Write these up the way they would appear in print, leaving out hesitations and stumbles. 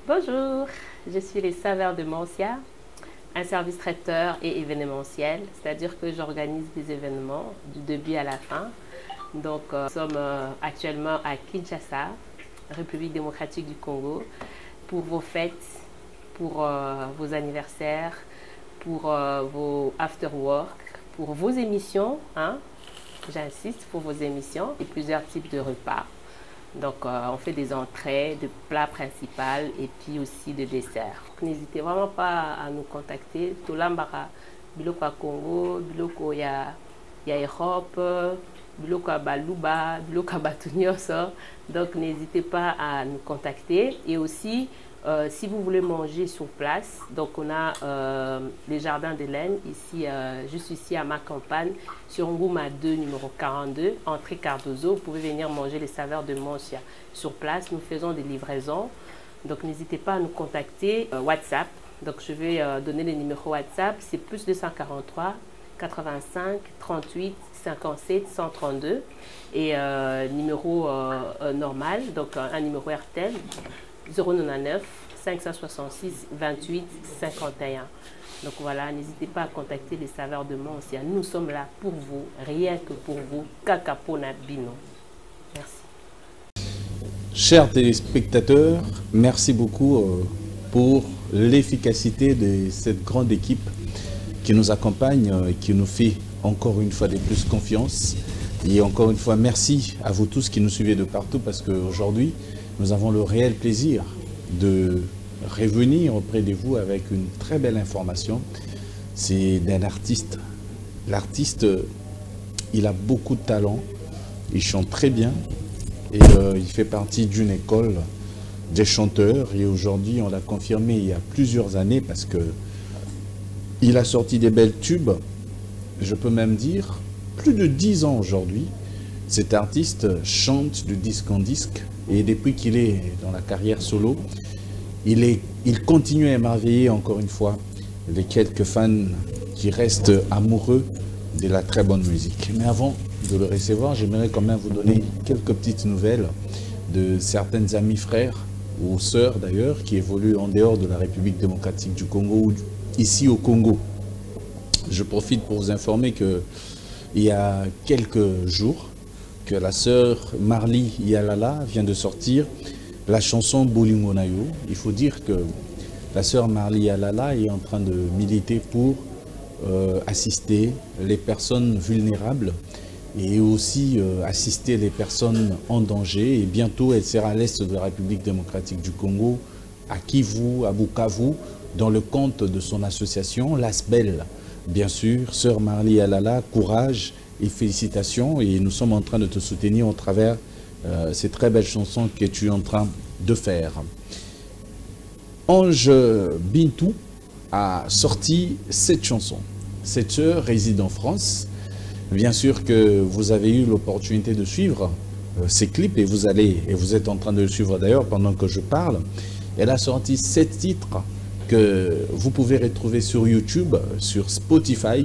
Bonjour, je suis les Saveurs de Mancia, un service traiteur et événementiel, c'est-à-dire que j'organise des événements du début à la fin. Donc, nous sommes actuellement à Kinshasa, République démocratique du Congo, pour vos fêtes, pour vos anniversaires, pour vos after-work, pour vos émissions, hein? J'insiste, pour vos émissions et plusieurs types de repas. Donc, on fait des entrées, de plats principaux et puis aussi de desserts. N'hésitez vraiment pas à nous contacter. Tolambara, Biloko à Congo, Biloko ya Europe, Biloko à Baluba, Biloko à Batunyoso. Donc, n'hésitez pas à nous contacter. Et aussi, si vous voulez manger sur place, donc on a les jardins de laine, ici, juste ici à ma campagne, sur Ngouma 2, numéro 42, entrée Cardozo. Vous pouvez venir manger les saveurs de Mancia sur place. Nous faisons des livraisons. Donc n'hésitez pas à nous contacter. WhatsApp, donc je vais donner les numéros WhatsApp, c'est plus 243 85 38 57 132 et numéro normal, donc un numéro RTL 099 566 28 51. Donc voilà, n'hésitez pas à contacter les saveurs de Mancia. Nous sommes là pour vous, rien que pour vous. Kakapona Bino. Merci. Chers téléspectateurs, merci beaucoup pour l'efficacité de cette grande équipe qui nous accompagne et qui nous fait encore une fois de plus confiance. Et encore une fois, merci à vous tous qui nous suivez de partout parce qu'aujourd'hui, nous avons le réel plaisir de revenir auprès de vous avec une très belle information. C'est d'un artiste. L'artiste, il a beaucoup de talent, il chante très bien et il fait partie d'une école des chanteurs. Et aujourd'hui, on l'a confirmé il y a plusieurs années parce que il a sorti des belles tubes, je peux même dire, plus de 10 ans aujourd'hui. Cet artiste chante de disque en disque et depuis qu'il est dans la carrière solo, il continue à émerveiller encore une fois les quelques fans qui restent amoureux de la très bonne musique. Mais avant de le recevoir, j'aimerais quand même vous donner quelques petites nouvelles de certaines amies frères ou sœurs d'ailleurs qui évoluent en dehors de la République démocratique du Congo ou ici au Congo. Je profite pour vous informer qu'il y a quelques jours que la sœur Marly Yalala vient de sortir la chanson Bolingo Nayo. Il faut dire que la sœur Marly Yalala est en train de militer pour assister les personnes vulnérables et aussi assister les personnes en danger. Et bientôt, elle sera à l'est de la République démocratique du Congo, à Kivu, à Bukavu, dans le compte de son association, l'ASBEL. Bien sûr, sœur Marly Yalala, courage et félicitations. Et nous sommes en train de te soutenir au travers ces très belles chansons que tu es en train de faire. Ange Bintou a sorti cette chanson. Cette sœur réside en France. Bien sûr que vous avez eu l'opportunité de suivre ces clips et vous êtes en train de le suivre d'ailleurs pendant que je parle. Elle a sorti 7 titres que vous pouvez retrouver sur YouTube, sur Spotify,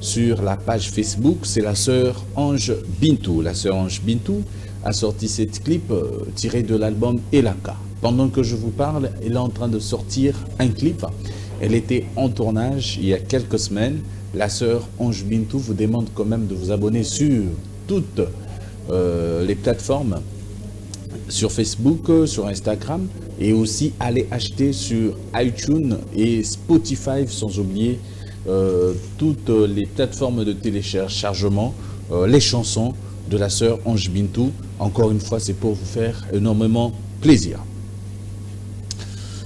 sur la page Facebook. C'est la sœur Ange Bintou. La sœur Ange Bintou a sorti cette clip tiré de l'album Elaka. Pendant que je vous parle, elle est en train de sortir un clip. Elle était en tournage il y a quelques semaines. La sœur Ange Bintou vous demande quand même de vous abonner sur toutes les plateformes, sur Facebook, sur Instagram, et aussi aller acheter sur iTunes et Spotify, sans oublier toutes les plateformes de téléchargement, les chansons de la sœur Ange Bintou. Encore une fois, c'est pour vous faire énormément plaisir.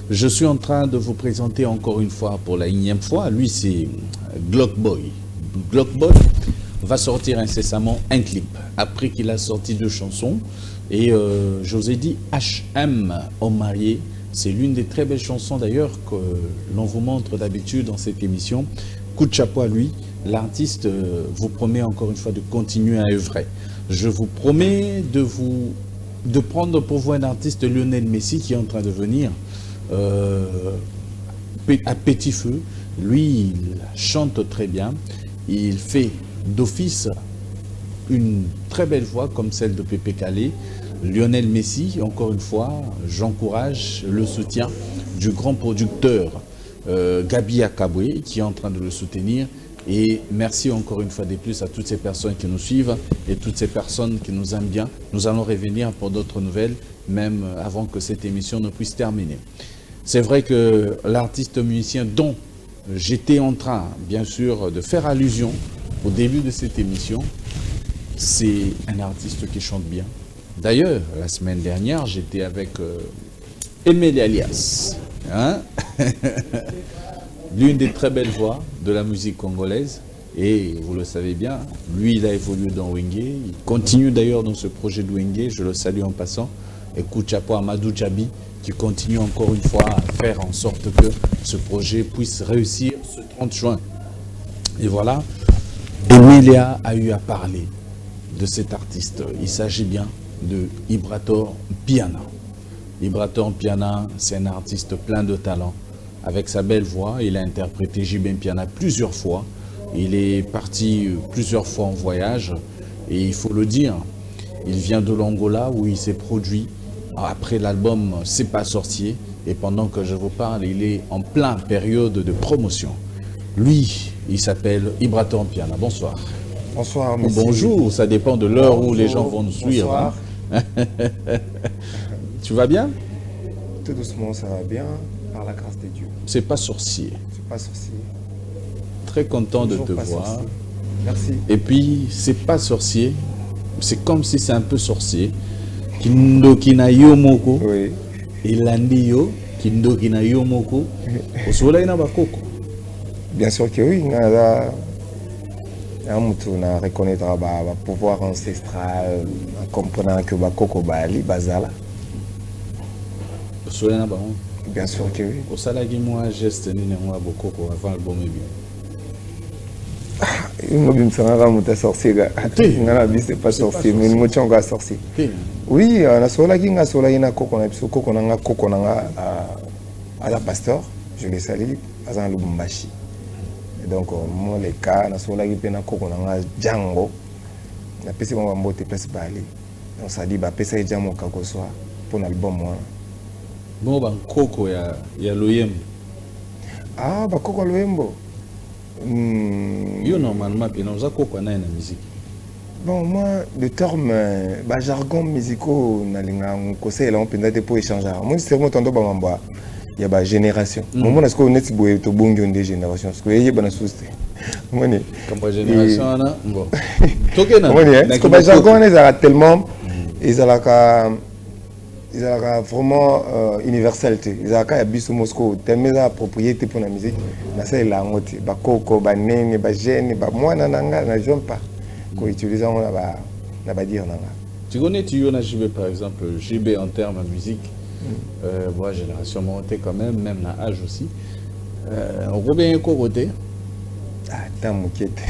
Je suis en train de vous présenter encore une fois, pour la énième fois, lui c'est Glockboy. Glockboy va sortir incessamment un clip, après qu'il a sorti 2 chansons. Et je vous ai dit HM au marié, c'est l'une des très belles chansons d'ailleurs que l'on vous montre d'habitude dans cette émission. Coup de chapeau à lui, l'artiste vous promet encore une fois de continuer à œuvrer. Je vous promets de prendre pour vous un artiste, Lionel Messi, qui est en train de venir à petit feu. Lui, il chante très bien, il fait d'office une très belle voix comme celle de Pépé Calé. Lionel Messi, encore une fois, j'encourage le soutien du grand producteur Gabi Akabwe qui est en train de le soutenir. Et merci encore une fois de plus à toutes ces personnes qui nous suivent et toutes ces personnes qui nous aiment bien. Nous allons revenir pour d'autres nouvelles, même avant que cette émission ne puisse terminer. C'est vrai que l'artiste musicien dont j'étais en train, bien sûr, de faire allusion au début de cette émission, c'est un artiste qui chante bien. D'ailleurs, la semaine dernière, j'étais avec Emile Alias, hein? L'une des très belles voix de la musique congolaise. Et vous le savez bien, lui, il a évolué dans Wenge. Il continue d'ailleurs dans ce projet de Wenge. Je le salue en passant. Et coup de chapeau à Amadou Djabi, qui continue encore une fois à faire en sorte que ce projet puisse réussir ce 30 juin. Et voilà, Emilia a eu à parler de cet artiste. Il s'agit bien de Ibrator Piana. Ibrator Piana, c'est un artiste plein de talent. Avec sa belle voix, il a interprété J.B. Piana plusieurs fois. Il est parti plusieurs fois en voyage. Et il faut le dire, il vient de l'Angola où il s'est produit après l'album C'est pas sorcier. Et pendant que je vous parle, il est en pleine période de promotion. Lui, il s'appelle Ibrator Piana. Bonsoir. Bonsoir, monsieur. Bonjour, ça dépend de l'heure où les gens vont nous suivre. Hein. Tu vas bien? Tout doucement, ça va bien, par la grâce de Dieu. C'est pas sorcier. C'est pas sorcier. Très content Toujours de te pas voir. Sorcier. Merci. Et puis, c'est pas sorcier. C'est comme si c'est un peu sorcier. Kindokina yomoko. Oui. Ilandiyo. Kindokina yomoko. Osolaina bakoko. Bien sûr que oui. On a reconnaître le pouvoir ancestral en comprenant que Bakoko Bali, Bazala. Osolaina bakoko. Bien sûr que oui. Osalagi moi geste ni moi bakoko avant l'album est bien. Sorcier, c'est pas sorcier, mais nous sommes pas sorcier. Oui, on a solagi na solagi na koko na biso koko na koko na à la pasteur, je les salue, à Lubumbashi. Donc moi les cas na solagi pe na koko na Django, na pesi mo mbote place bali. Donc ça dit ba pesa Django kako soir pour l'album moi. Bon ba koko ya Loyembo. Ah ba koko Loyembo. Yo normalement puis nous a koko na musique. Bon, moi, le terme jargon musicaux, on peut pour échanger. Moi, c'est vraiment tendance à il y a une génération. Moi, est-ce qu'on est bon des générations? Parce qu'il y a une génération. Comme génération, bon. Parce que le jargon, ils ont tellement. Ils ont vraiment universalité. Ils ont un Moscou, tellement de propriété pour la musique. C'est la moitié. Bakoko, Banene, Bajene, moi, je n'aime pas. Utilisant la dire. Tu connais JB par exemple, JB en termes de musique, moi génération montée quand même la âge aussi. On revient un côté. Ah, t'as moquette.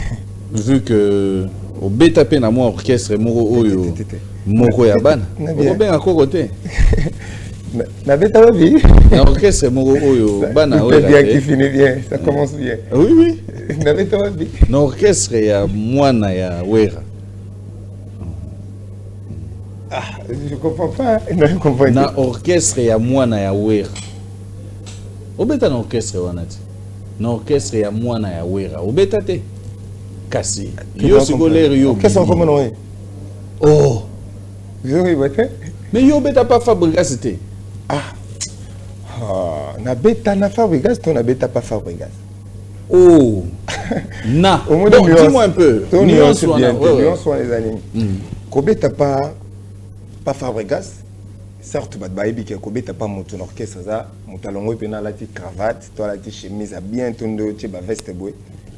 Vu que au BTP na moi orchestre Moro Oyo, Moko Yaban, on revient un côté. Na beta wabi. L'orchestre Moro Oyo, Bana Oyo. Bien qui finit bien, ça commence bien. Oui, oui. Na beta wabi. L'orchestre ya Mwana ya Wera. Ah, je comprends pas. Non, je comprends pas. Na orchestre ya Mwana ya Wera. Obeta na orchestre wanati. Na orchestre ya Mwana ya Wera. Obeta te. Kasi. Yo sigolere yo. Orchestre comment non? Oh. Yo ibete. Mais yo beta pas Fabregas te. Ah. Na beta na Fabregas, ton na beta pas Fabregas. Oh. Na. Bon, dis-moi un peu. Nuance bien. Nuance soit les années. Kobeta pas Fabregas. Certes, Kobeta pas mon orchestre ça. Mon talon est pénal la cravate, toi la chemise à bien tourner, tu vas veste boue.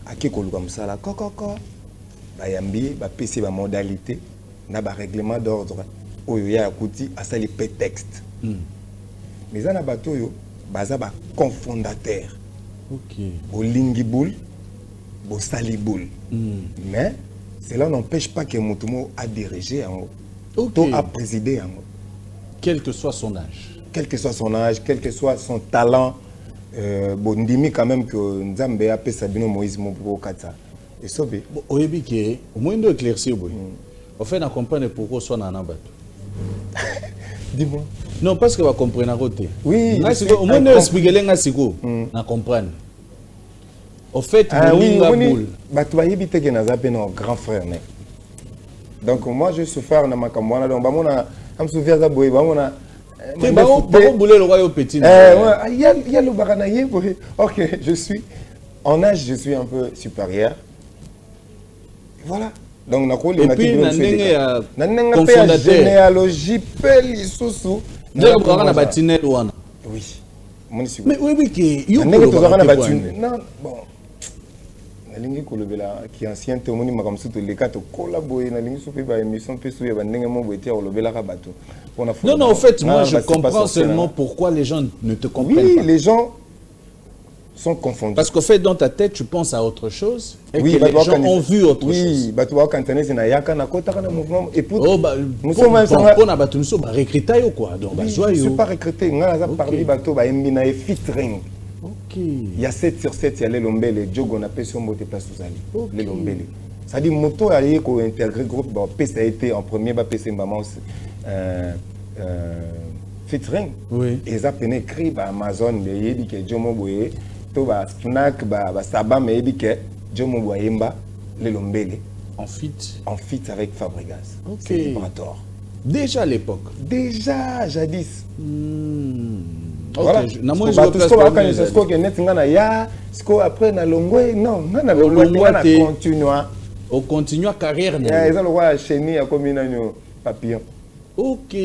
À qui comme ça là, coco. Bayambi, ba PC ba modalité, na ba règlement d'ordre. Oyo ya kuti à ça les prétextes. Mais ça na bateau yo, baza ba confondateur. OK. Bo lingiboul, bo saliboul. Mais cela n'empêche pas que Motumo a dirigé en haut, a présidé en haut. Quel que soit son âge. Quel que soit son âge, quel que soit son talent, bon, ndimi quand même que Nzambe a fait Sabino Moïse Mobokata. Et sauvé. Oyebi ke, au moins de éclaircir boy. En fait, on comprend pourquoi soit nana bateau. Dis-moi. Non, parce que va comprendre à côté. Oui. Au moins, ne expliquer les Nassiko. Na comprendre. Au fait, oui, tu vas éviter que nous appelions grand frère. Donc, moi, je suis frère de ma camarade. Donc, je me souviens de ça. Il y a le baranaïe. Ok, je suis. En âge, je suis un peu supérieur. Voilà. Donc, on a quoi et puis, on a une généalogie. Oui. Mais oui, qui non, bon. Nalingi kolobela qui ancien témoin makamsuto les quatre collaborer nalingi souper ba émission pe souya ba ndenge mo boetia olobela ka bato. Non, en fait, moi je comprends seulement pourquoi les gens ne te comprennent pas. Oui, les gens sont confondus. Parce qu'au fait, dans ta tête, tu penses à autre chose et que les gens ont vu autre chose. Oui, bah tu vois quand tu es na yaka na kota na mouvement et pour nous sommes on a battu nous sommes recrutés ou quoi donc je suis pas recruté ngala parmi bato ba embina e featuring. OK. Il y a 7 sur 7 il y a les lombele jogo on appelle sur moto place aux ali. Les lombele. Ça dit moto aller ko intégrer groupe ba ça a été en premier ba PC maman featuring. Oui. Et ça peine écrit ba Amazon de yebi ke jomo boye to ba Fnac ba Saba me yebi ke jomo boyemba les lombele. En fit avec Fabregas. OK. C'est Vibrator. Déjà à l'époque. Déjà jadis. Voilà. Après na longwe non na longwe na continua. On continue carrière. Ils ont le roi chenille comme une papillon. OK.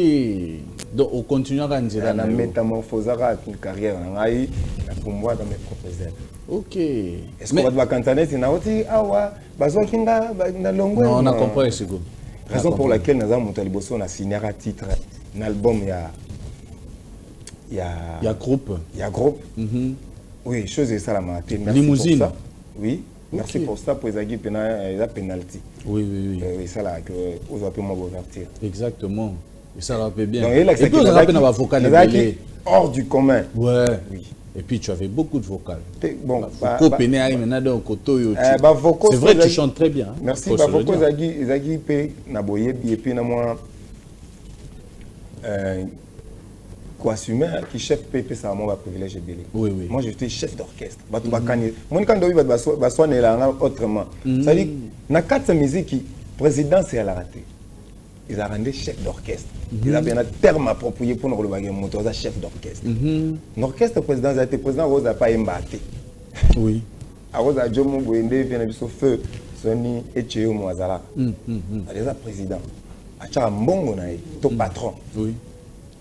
Donc on continue à gagner la métamorphose une carrière ngai pour moi dans mes propres ailes. OK. Est-ce qu'on va cantaner c'est na oti awa bazo kinga na longwe. Non, on a compris ce go. Raison pour laquelle nous avons monté Liboso on a signé un titre un album il y a groupe. Oui, chose est ça la matin. Merci Limousine. pour ça. Oui, merci pour ça pour les penalty. Oui. Oui, ça là que vous avez moi ouverture. Exactement. Et ça rappelle bien. Donc, et puis on rappelle avoir vocal hors du commun. Ouais. Oui. Et puis tu avais beaucoup de vocales. Bon, c'est vrai que tu chantes très bien. Merci. Bavoko Zagi pe naboye et puis na moi assumer qui chef PP ça moi privilège belé. Oui. Moi j'étais chef d'orchestre. Batu bakani. Moi quand doit ba soigner là autrement. Ça dit na quatre musique président c'est à la raté. Ils ont rendu chef d'orchestre. Ils avaient un terme approprié pour nous le moto chef d'orchestre. L'orchestre président a été président Rosa pas embatté. Oui. A Rosa Jomo Boende vient de ce feu Sony et Cheo Moazala. Déjà président. A cha mbongo na to patron. Oui.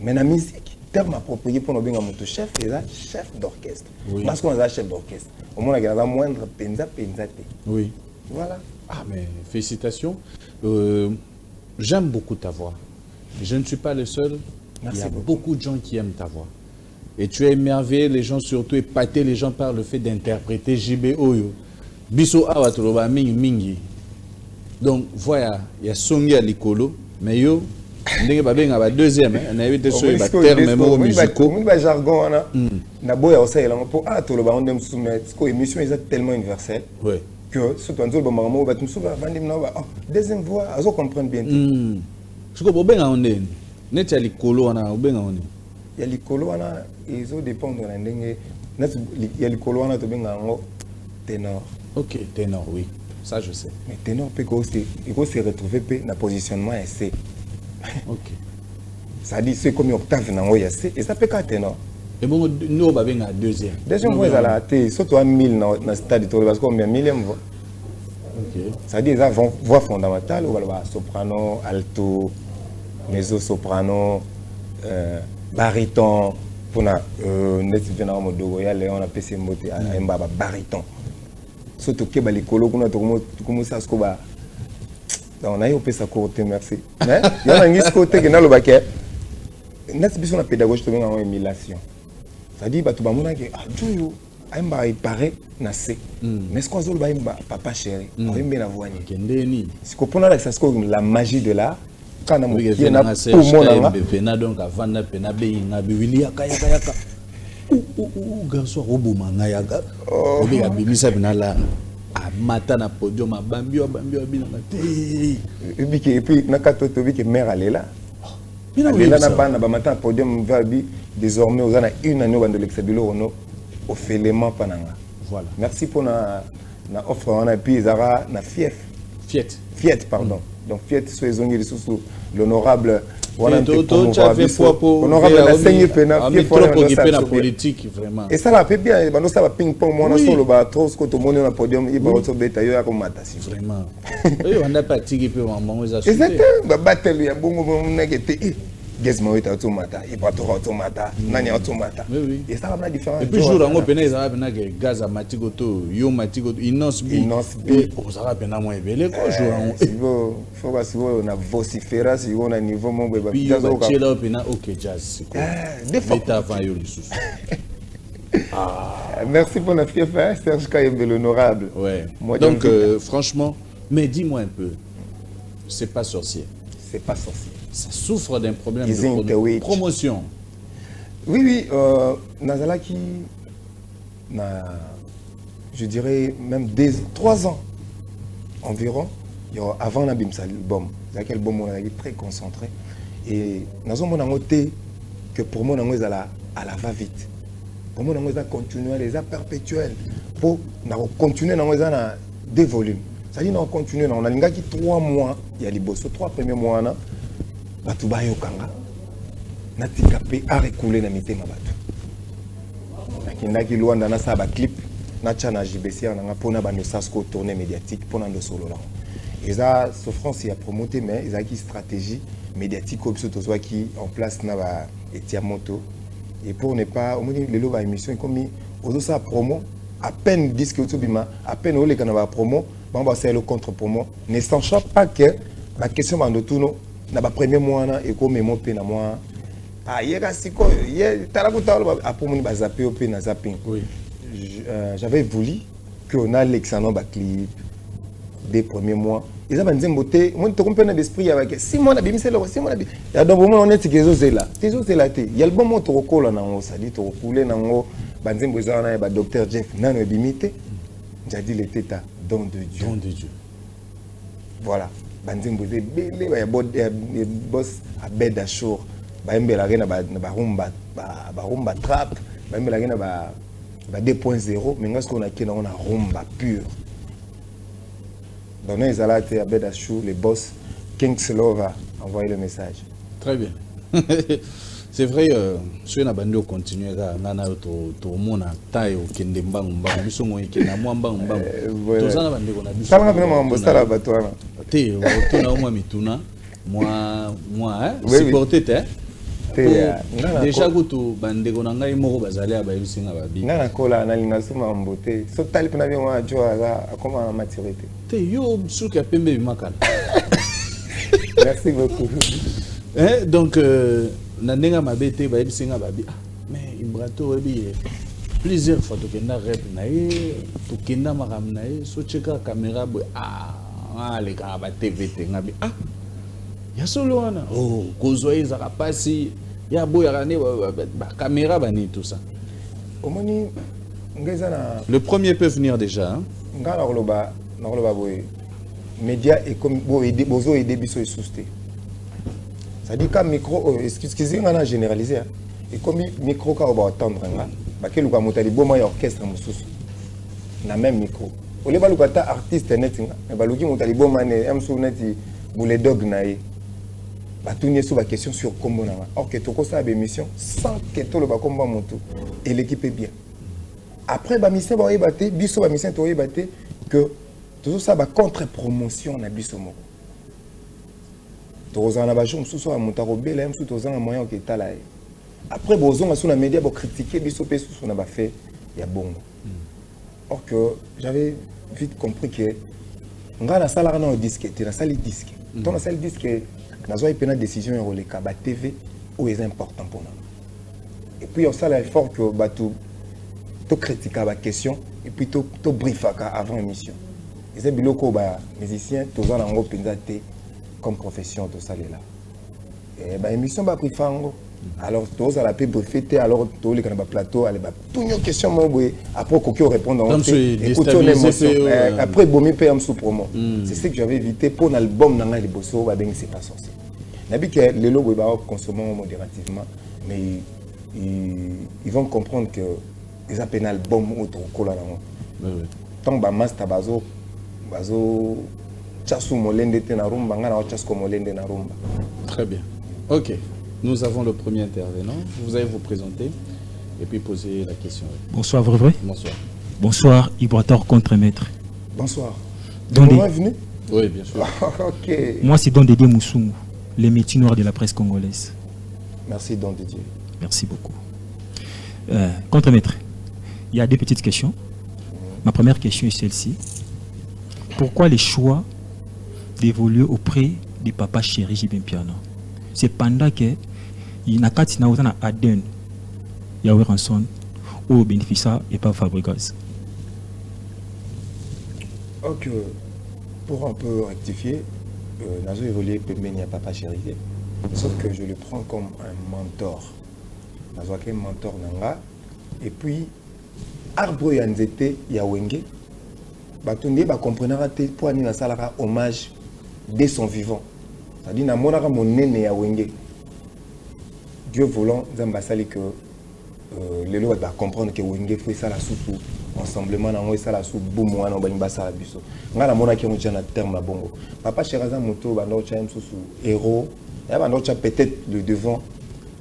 Mais la musique terme approprié pour nous bien moto chef et là chef d'orchestre. Oui. Parce qu'on a chef d'orchestre. Au moins il y a la moindre penza. Oui. Voilà. Ah mais félicitations. J'aime beaucoup ta voix. Je ne suis pas le seul. Merci. Il y a beaucoup de gens qui aiment ta voix. Et tu as émerveillé les gens, surtout épaté les gens par le fait d'interpréter JB Oyo. Biso Awatoloba Mingi. Donc voilà, il y a Songi à l'Ikolo, mais yo, ndenge babenga ba deuxième, on a évité sur les termes musicaux. On va jargon na na boya aussi là pour Awatoloba on aime soumettre ko émission est tellement universelle. Oui. Que ce qu'on dit le moment va tout deuxième voix, à comprendre bien. Je comprends bien on est. Net ya l'Ikolo on a bien on est. Il y a l'Ikolo on a ils ont dépendre de ndenge net il y a l'Ikolo on a to benga ngo ténor. OK, ténor oui. Ça je sais. Mais ténor peut il faut se retrouver dans le positionnement C. OK. Ça dit c'est comme octave na ngo C et ça peut qu'à ténor. Et bon nous ba benga deuxième. Deuxième voix à la T surtout à 1000 dans stade parce qu'on met millième voix. OK. Ça dit ça voix fondamentale ou alors soprano, alto, mezzo soprano, baryton pour na net venant au modo ya Léon a PC mbote à mbaba baryton. Surtout que balikolo kuna to comme ça ce ko ba on a eu pesa côté merci. Mais il y a un côté que na lo baké. Net biso na pédagogie to benga en émulation. Ça dit ba to ba mona ke ajuyo aimba il paraît na C. Mais ce qu'on zolo ba imba papa chéri, on aime la voix ni. Kendeni. Ce qu'on prend là c'est la magie de l'art. Quand on a na pour mon pena donc avanda pena be na biwilia kaya garçon robo manga yaga. Obi ya bimisa binala amata na podium bambio bina te. Et puis na katoto bi ke mère elle là. Là na matin podium vabi désormais on a une année de l'exabilo au félément pananga. Voilà. Merci pour na offre on a puis Zara na fief. Fiet pardon. Donc Fiet sur les ongles sous l'honorable honorable la saigne pena la politique vraiment. Et ça la fait bien bah ça va ping pong moi solo ba trop ce que tout le monde na podium il va auto beta yo comme matasi vraiment. Et on a pas tigé peu maman ils a sauté. Exactement ba battle ya bongo na gete Gesmo est automata, il va tout automata, nani automata. Et ça va la différence. Et puis jour en open ils avaient na gaz à matigoto, yo matigoto, inos bi. Aux arabes na moins belé quoi jour en. Faut pas si on a vociféra si on a niveau mon bébé. Puis jazz au là pena OK jazz. Des fois avant yo le sous. Merci pour notre fief Serge Kayembe l'honorable. Ouais. Donc franchement, mais dis-moi un peu. C'est pas sorcier. C'est pas sorcier. Ça souffre d'un problème de promotion. Oui, Nazalaki, je dirais même 3 ans environ, avant l'album, l'album on a été très concentré. Et nous avons noté que pour moi, on a à la va-vite. Pour moi, on a continué les arts perpétuels. Pour continuer, on a des volumes. C'est-à-dire qu'on continue, on a 3 mois, il y a les boss, 3 premiers mois. Batu bayo kanga natika pe arekoule na mitema batu nakindaki Luanda na sa ba clip na chana JBC na pona ba no sasko tournée médiatique pona ndo solo là eza souffrance ya promoter mais eza qui stratégie médiatique comme surtout qui en place na ba etia moto et pour ne pas au moins les lo ba émission comme ozo sa promo à peine disque autobima à peine ole kana ba promo ba ba c'est le contre promo ne sachant pas que la question bando tuno na ba premier mois na et comme mo pe na moi yeka siko ye talakuta après mon ba zapper pe na zapping. Oui. J'avais voulu que on a Alexandre ba clip des premiers mois ils avaient dit beauté moi te comprendre d'esprit avec si moi na bimise le si moi na ya donc moi on est que zela tezo zela te ya le bon mot to kola na ngo ça dit to couler na ngo ba nzembo za na ba docteur Jeff na no bimité j'ai dit le teta don de Dieu. Don de Dieu. Voilà. Banzimbo de belé ya boss à bed assure ba mbela rena ba rumba trap ba mbela rena ba 2.0 mais ngas qu'on a qui on a rumba pure dans les alates à bed assure les boss King Slova envoyer le message. Très bien. C'est vrai sur na bando continuer ga ngana to mona taille au kende mbang biso mo ikena mwamba to sana bande ko na biso ça vraiment mbosala batwana te to na mwa mituna moi supporter te déjà kutu bande ko na ngai moko bazali aba bisinga babi ngana kola na linga suma mbote so tali pena bien wa joa za akoma maturité te yo suka pembe bimakala. Merci beaucoup. Donc Nandenga mabete ba bisinga babi mais Imbrato ebi plusieurs fois to kenda rep na ye to kenda makam na ye so cheka caméra bo les gars ba TVT ngabi ya solo wana kozwa za kapasi ya boya rane ba caméra bani tout ça omoni ngeza na le premier peut venir déjà ngala koloba boy média et comme bozo aider biso et souster. Ça dit qu'un micro, excusez-moi, on a généralisé. Et comme micro, quand on va attendre, parce que le Kamotali Boma et orchestre, na même micro. Au lieu de artiste net, le Kamotali Boma et Amsou net, les dog naï. Tout n'est sur la question sur comment. Or que tout ça a une émission sans que tout le combat monte et l'équipe est bien. Après, la mission va y battre, biso la mission va y battre que tout ça va contre-promotion na biso moko. Après, sur la média, pour critiquer, on a fait, il y a bon. Or que j'avais vite compris que on a la salle dans le disque, dans la salle disque. Dans la salle disque, on a une décision sur les cas TV où est important pour nous. Et puis on a l'effort que tu critiques la question et puis tu briefes avant l'émission. Et c'est bien que les musiciens, tous en ont comme profession de ça là. Et bah émission ba prifango. Alors tous à la paix briefé alors tous les canaba plateau aller ba toutes nos questions moi après qu'on répondre en après bomi PM sous promo. C'est ce que j'avais évité pour l'album nanga les bosso ba ben c'est pas sorcier. Les logos vont consommer modérativement, mais ils vont comprendre que ils appellent l'album ou trop cola. Tant que masse tabazo, chasu molende tenarumba, ngana chasko molende narumba. Très bien. Ok. Nous avons le premier intervenant. Vous allez vous présenter et puis poser la question. Bonsoir, vrai. Bonsoir. Bonsoir, Ibrator contre-maître. Bonsoir. Vous êtes venu? Oui, bien sûr. Ok. Moi, c'est Don Didier Moussoumou, les métiers noirs de la presse congolaise. Merci, Don Didier. Merci beaucoup. Contre-maître, il y a deux petites questions. Ma première question est celle-ci. Pourquoi les choix d'évoluer auprès du papa chéri J.B. Mpiana? C'est pendant que il y a un Aden, il y a Ranson, au bénéficia et pas Fabregas. Ok. Pour un peu rectifier, Nazo évolué Pemeni à papa chéri. Sauf que je le prends comme un mentor. Nazo est un mentor nanga. Et puis, arbre yanzete ya wenge. Batonde ba comprendra te pour ni na salara hommage dès son vivant. C'est-à-dire na monara mon nene ya wenge. Dieu voulant, Zamba sali que les lois va comprendre que wenge fait ça la soupe ensemblement nango ça la soupe boum wana ba ça la biso. Ngala mona ki mutja na terme na bongo. Papa Cheraza moto ba ndo cha msusu héros. Ya ba ndo cha peut-être le devant.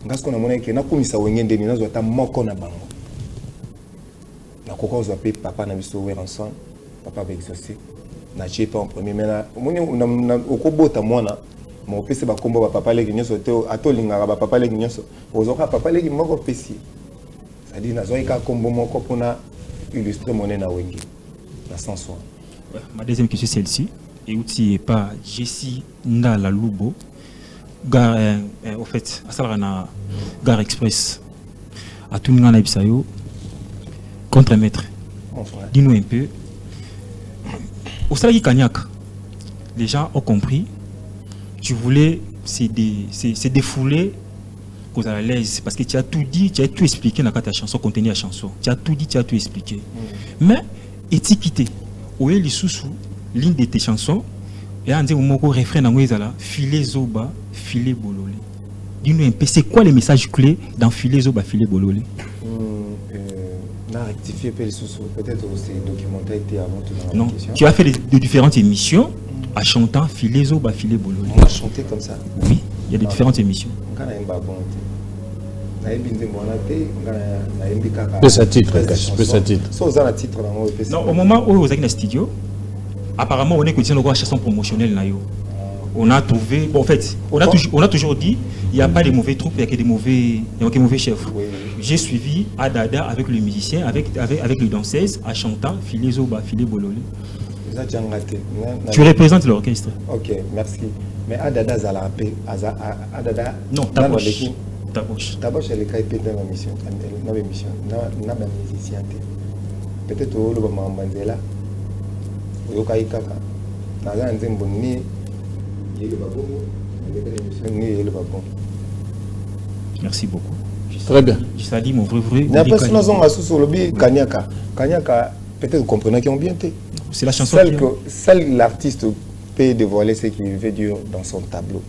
Ngasko na mona ki na komisa wenge ndeni nazo ta moko na bango. Na koko zo pe papa na biso we ensemble. Papa va exaucer. Na chie pas en premier mais na na okobota mwana. Mon père c'est ba kombo ba papa leki nyoso te atolinga ba papa leki nyoso. Ozoka papa leki moko pesi. C'est-à-dire nazo ika kombo moko pona illustrer mon na wenge. La sans soin. Ma deuxième question c'est celle-ci. Et outil est pas Jessie Ndala Lubo. Gare au fait à Salarana Gare Express. À tout le monde à Ibisayo. Contre-maître. Dis-nous un peu. Au Salagi Kanyak, les gens ont compris. Tu voulais se défouler aux à l'aise parce que tu as tout dit, tu as tout expliqué dans ta chanson, contenu la chanson. Tu as tout dit, tu as tout expliqué. Mais, étiqueté, où est les sous-sous, ligne de tes chansons, et on dit au mot refrain dans là, filet zoba, filet bololé. Dis-nous un peu, c'est quoi les messages clés dans filet zoba, filet bololé? On a rectifié les sous-sous, peut-être aussi documentaire était avant tout dans la non, question. Tu as fait de différentes émissions. À chantant filet zoba filet bololé. On a chanté comme ça. Oui, il y a des différentes émissions. Peu sa titre, peu sa titre. Non, au moment où vous êtes dans le studio, apparemment on est que une chanson promotionnelle. On a trouvé, bon, en fait, on a toujours dit, il n'y a pas de mauvais troupes, il n'y a que des mauvais chefs. Oui. J'ai suivi Adada avec le musicien, avec les danseuses, à chantant filet zoba filet bololé. Tu représentes l'orchestre. Ok, merci. Mais Adada Zalapé, Adada. Non, Taboche. Taboche, elle est caïpée dans la mission. Dans l'émission, dans la musicien. Peut-être au Lobama Mandela, au Yokai Kaka, dans un Zemboni, il y a le babon. Merci beaucoup. Très bien. Je salue mon vrai. Il y a personne sur le billet Kanyaka. Kanyaka, peut-être vous comprenez qu'ils ont bien été. C'est la chanson. Seul l'artiste peut dévoiler ce qu'il veut dire dans son tableau.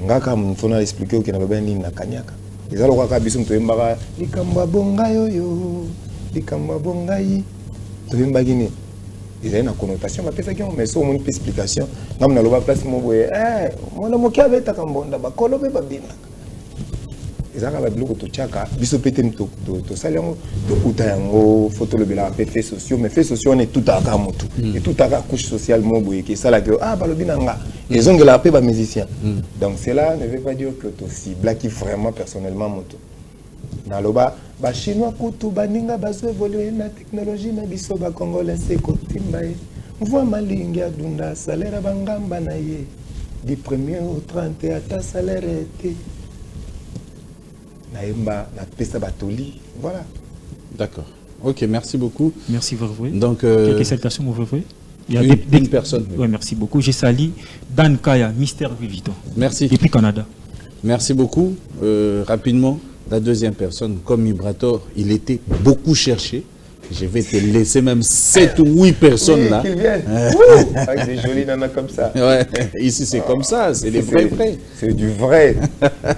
Ngaka mfona expliquer qu'il n'avait pas ni na Kanyaka. Les alors quand bisum to mbara likamba bonga yoyo likamba bonga yi to mbagini. Il y a une connotation mais pesa kion mais so mon explication ngam na loba place mo boye mona mo kia beta kambonda ba kolobe babina. Ezaka ba biloko to chaka biso petem to salango to utayango photo le bela fait sociaux mais fait sociaux on est tout à kamotu et tout à couche sociale mo boye que ça la que ba lobinanga ils ont la paix ba musicien donc cela ne veut pas dire que to cible qui vraiment personnellement moto na loba ba chinois kutu baninga bazo évoluer na technologie na biso ba congolais c'est kotimbaye voit malingi adunda salaire bangamba na ye du 1er au 30 ata salaire était voilà. D'accord. Ok, merci beaucoup. Merci, Vervoué. Donc, quelques salutations, mon Vervoué. Il y a une personne. Oui, merci beaucoup. J'ai sali Dan Kaya, Mystère Viviton. Merci. Depuis Canada. Merci beaucoup. Rapidement, la deuxième personne, comme Ibrator, il était beaucoup cherché. Je vais te laisser même 7 ou 8 personnes là. Qu'ils viennent. Avec des jolis nanas comme ça. Ouais. Ici, c'est comme ça. C'est des vrais. C'est du vrai.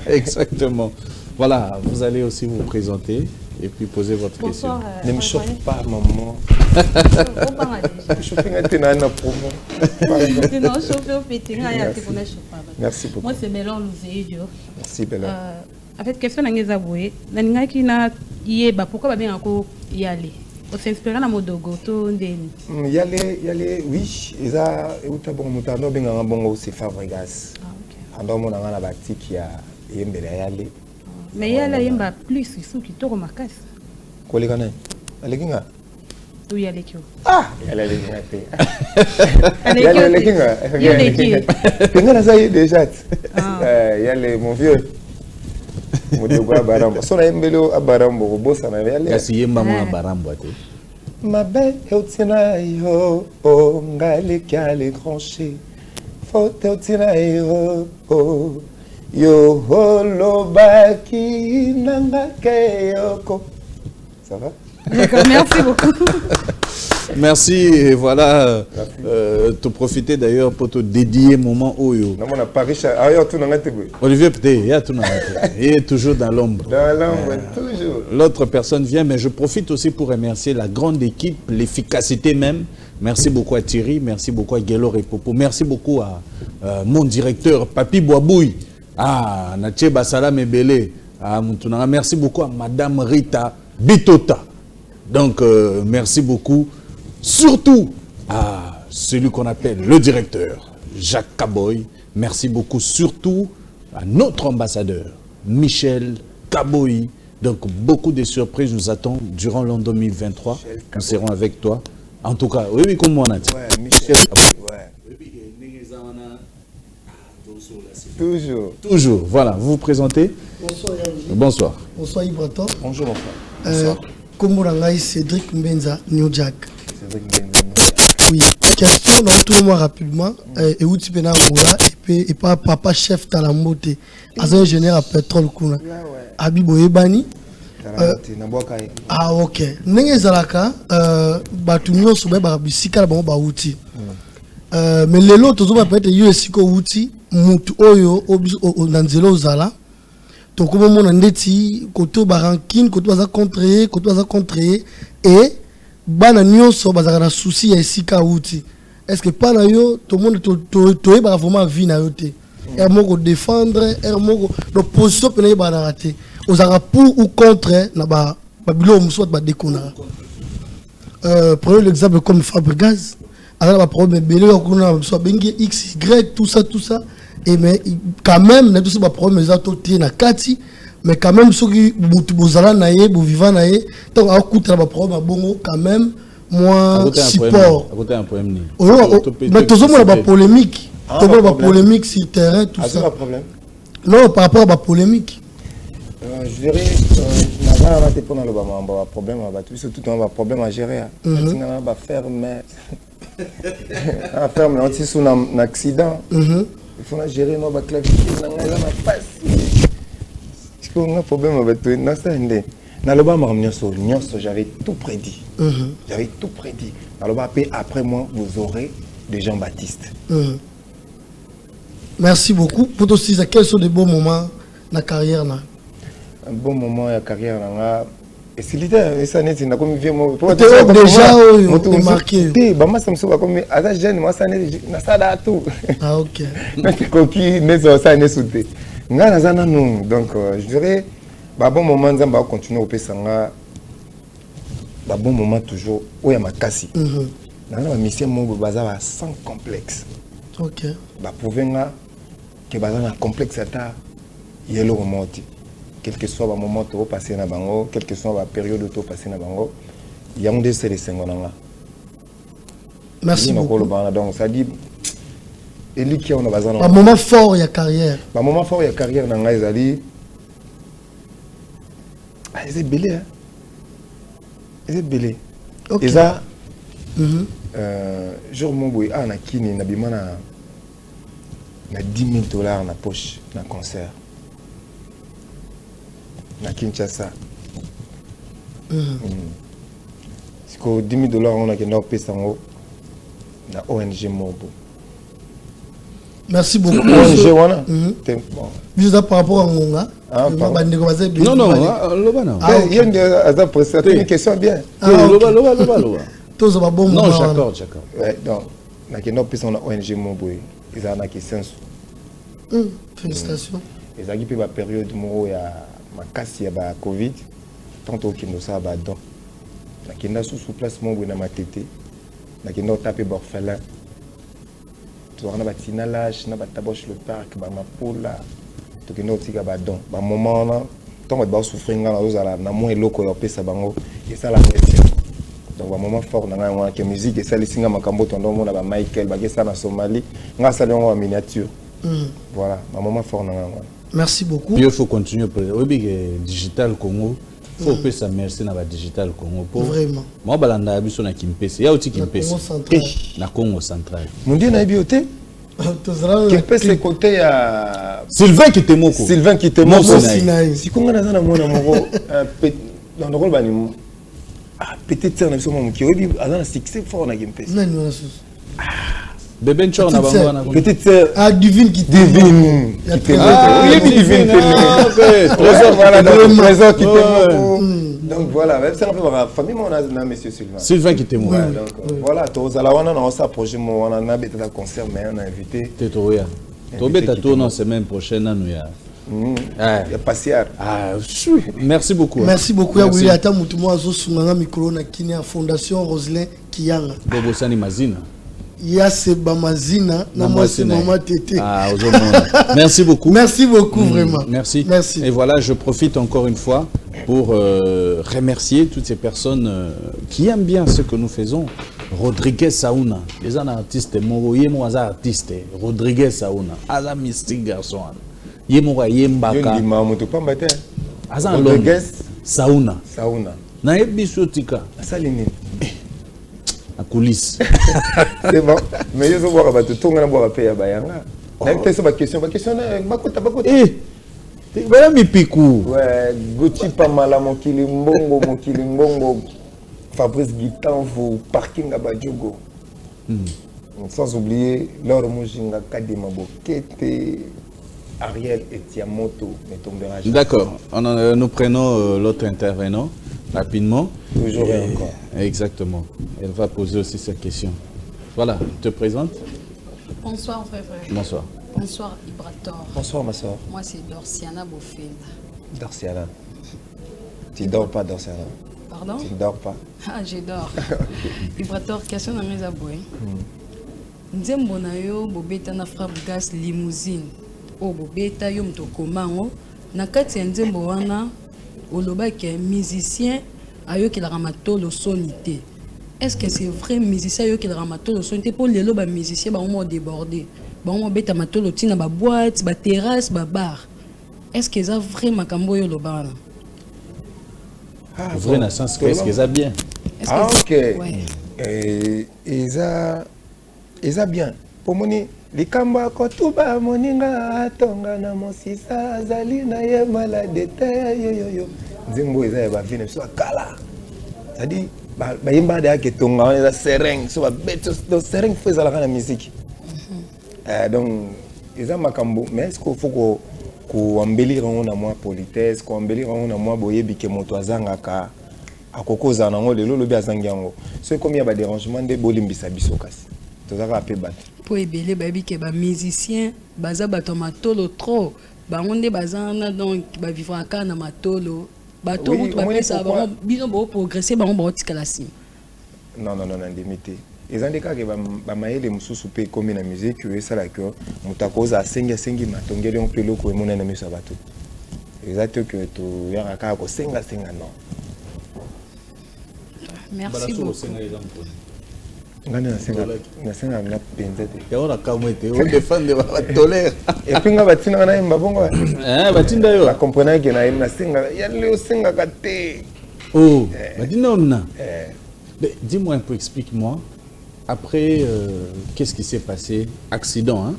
Exactement. Voilà, vous allez aussi vous présenter et puis poser votre question. Ne me chauffe pas, maman. Merci beaucoup. Moi, c'est Mélan Louzeïdio. Merci, Bella. En fait, question d'Angezaboué. Pourquoi bien encore y aller? On s'inspire dans le Dogoto. Y aller, oui. Ils ont bon moutano, bien un bon c'est Fabregas. En dormant dans la bâtisse qui a y aller. Mais il y a là plus ils sont qui tournent ma casse. Quoi les gars? Les gars? Où y a les qui? Ah, elle a les gars. Elle est qui? Il y a ça déjà. Il y a les mon vieux. Mon dieu barambo. Son embelo abarambo bossa na yale. Kasi yemba mo barambo ate. Ma belle eutina yo o ngale kyale tranché. Faut eutina yo o yo holo baki nanga keyoko. Ça va? D'accord, merci beaucoup. Merci, et voilà, te profiter d'ailleurs pour te dédier moment où yo. Non, on a pas riche. Ailleurs, tout n'a pas été. Olivier Pté, il est toujours dans l'ombre. Dans l'ombre, toujours. L'autre personne vient, mais je profite aussi pour remercier la grande équipe, l'efficacité même. Merci beaucoup à Thierry, merci beaucoup à Guélo et Popo, merci beaucoup à mon directeur, Papi Boabouy, à Naché Bassalam Ebele, à Moutounanga. Merci beaucoup à Madame Rita Bitota. Donc, merci beaucoup. Surtout à celui qu'on appelle le directeur, Jacques Kaboy. Merci beaucoup. Surtout à notre ambassadeur, Michel Kaboy. Donc, beaucoup de surprises nous attendent durant l'an 2023. Nous serons avec toi. En tout cas, oui, comme on a dit. Ouais, Michel Kaboy. Ouais. Toujours. Toujours. Voilà, vous vous présentez. Bonsoir. Bonsoir. Bonsoir Ibrato. Bonjour mon frère. Bonsoir. Komborangai Cédric Mbenza, New Jack. Cédric Mbenza. Oui, question dans tout le monde rapidement. Et où tu peux et pas papa chef Talamote, as un ingénieur à pétrole Kuna. Abibo Ebani. Ah ok. Nenge Zalaka, Batunyo Soube Barabisika la Bamba Outi. Mais les lots, tous peut-être USICO Outi, Moutu Oyo, Nanzelo Zala. Donc, comme on a dit, côté Barankin, côté Baza contré, et Bana Nyonso, Baza na souci à Sika Outi. Est-ce que pas yo, tout le monde est vraiment vie na yote. Ermo défendre, ermo l'opposition peut pas rater. Aux arabes pour ou contre, na ba bilo moussou ba déconnara. Prenez l'exemple comme Fabregas. Alors, la problème, soit X, Y, tout ça. Et mais quand même, nous avons des problèmes, nous avons Kati, mais quand même, ceux qui sont vivants, donc à côté de problème, quand même, moi, support. Mais tout le monde a polémique. Tout le monde a polémique sur le terrain, tout ça. Non, par rapport à la polémique. Je dirais, on a un problème, surtout un problème à gérer. On va faire, mais on est sous un accident. Il faut gérer nos clavicules. On a un problème avec toi. J'avais tout prédit. J'avais tout prédit. Après moi, vous aurez des Jean-Baptiste. Merci beaucoup. Pour toi aussi, quels sont les bons moments dans la carrière? Un bon moment dans la carrière. Et c'est l'idée, ça n'est pas comme vieux mot. Déjà, marqué. Moi, ça me semble comme à l'âge jeune, moi, ça n'est pas tout. Ah, ok. Mais c'est coquille, mais ça n'est sauté. Donc, je dirais, bon moment, on va continuer au Pessanga. Bon moment, toujours, où il y a ma casse. Dans la mission, mon bazar sans complexe. Ok. Pour venir, que bazar complexe, il y a le moment. Quel que soit le moment où passer na bango, quelle que soit la période où passer na bango, il y a un des sélectionneurs. Merci beaucoup. Donc ça dit, il y a un moment fort il y a carrière. Un moment fort il y a carrière dans les alliés. C'est belé. C'est belé. Et ça, jour mon boy, na kini na bimana na $10,000 na poche na concert. Na Kinshasa. C'est que $10 on a qui n'a pas sango na ONG Mobo. Merci beaucoup. ONG wana. Juste par rapport à Ngonga. Non, non, loba non. Il y a une question bien. Loba. Non, j'accorde. Ouais, donc, il y a une ONG Mobo. Ils ont un sens. Félicitations. Ils ont une période où il y a ma casse, il y a Covid. Tantôt qu'il nous a badon. Il y a sous place Mobo na ma tête. Il y a tapé orphelin. Tu as un tinalage, na taboche le parc, ma poula. Tu as un petit badon. Ba moment là, tant que souffrir na ozala na moins loko ya pesa bango. Et ça la médecine. Donc un moment fort dans la musique et ça les singa makambo tondo mona ba Michael ba ça na Somalie nga ça en miniature. Voilà, un moment fort dans la. Merci beaucoup. Il faut continuer pour le digital Congo. Faut que ça merci na ba digital Congo pour vraiment. Moi balanda biso na Kimpese. Ya uti Kimpese. Na Congo central. Mundi na bioté. Kimpese côté à Sylvain Kitemoko. Si Congo na na mona moko dans le rôle bani peut-être ça na biso mo ki obi azana succès fort na Kimpese. Bébé Nchor na bango na peut-être divine qui divine trésor voilà trésor qui donc voilà même ça on peut voir famille mon na monsieur Sylvain qui témoin donc voilà tous ala wana na ça projet mo wana na beta concert mais on a invité Tetoya to beta tourne semaine prochaine na nous ya il y a Passiar. Merci beaucoup. Merci beaucoup. Ya wili ata mutu mo azo sunganga micro na kini ya Fondation Roselin Kiyanga. Bobo Sani Mazina. Ya Seba Mazina na moi c'est maman Tété. Ah, merci beaucoup. Merci beaucoup vraiment. Merci. Merci. Et voilà, je profite encore une fois pour remercier toutes ces personnes qui aiment bien ce que nous faisons. Rodriguez Saouna, les artistes, mon artiste, Rodriguez Saouna, Aza mystique garçon. Yemoura Yembaka. Rodriguez Saouna. Na ebisotika. Saline. À coulisses. C'est bon. Mais je vois que tu as boire payer bayanga. Même question Eh. Voilà mi piku. Ouais, Gucci pas mal à mon kilimbongo. Fabrice Guitan vous parking à Badjogo. Sans oublier Laure Mujinga Kadima Bokete. Ariel et Tiamoto ne tombera jamais. D'accord. Nous prenons l'autre intervenant rapidement. Toujours et encore. Exactement. Elle va poser aussi sa question. Voilà, je te présente. Bonsoir frère. Bonsoir. Bonsoir Ibrator. Bonsoir ma soeur. Moi c'est Dorciana Bofenda. Dorciana. Tu dors pas Dorciana? Pardon? Tu dors pas? Ah je dors. Ibrator, question na mes aboué. Nzembo na yo bobeta na frappe gas limousine. O bobeta yo mtoko mango na kati ya nzembo wana olobaki musicien ayoki la ramatolo sonité. Est-ce que c'est vrai musicien ayoki la ramatolo sonité pour lelo ba musicien ba mo déborder ba mo beta matolo tina ba boîte ba terrasse ba bar. Est-ce que ça vrai makambo yo lobana? Ah vrai na sens qu'est-ce que ça bien? Ah OK. Et ça bien. Pour moni likamba kotuba moninga tonga na mosisa zali na ye malade te yo nzembo eza ya bavine so kala c'est-à-dire ba yimba de ke tonga on eza sereng so ba beto do sereng feza la kana musique donc eza makambo mais est-ce qu'il faut ko embellir on na moi politesse ko embellir on na moi boyebi ke moto azanga ka akokoza nango lelo lobi azangi yango so comme il y a ba dérangement de bolimbisa biso kasi tozaka pe bat pour ebele babi ke ba musicien baza bato matolo trop bango nde bazana donc ba vivre aka na matolo bato mutu ba pesa bango bino bo progresser bango ba otikala sim. Non ndimité ezande ka ke ba mayele mususu pe comme na musique que ça la que mutakoza sengi matongeli on pelo ko emona na miso bato exact que to yaka ka ko senga non. Merci beaucoup. Ngana nasenga na penzete. Ya ora kamwete, on défendre ba tolère. Et puis nga batina na yemba bongo. Batinda yo. La comprenez que na senga ya leo senga kate. Oh, batina on. Dis-moi un peu, explique-moi. Après, qu'est-ce qui s'est passé? Accident, hein?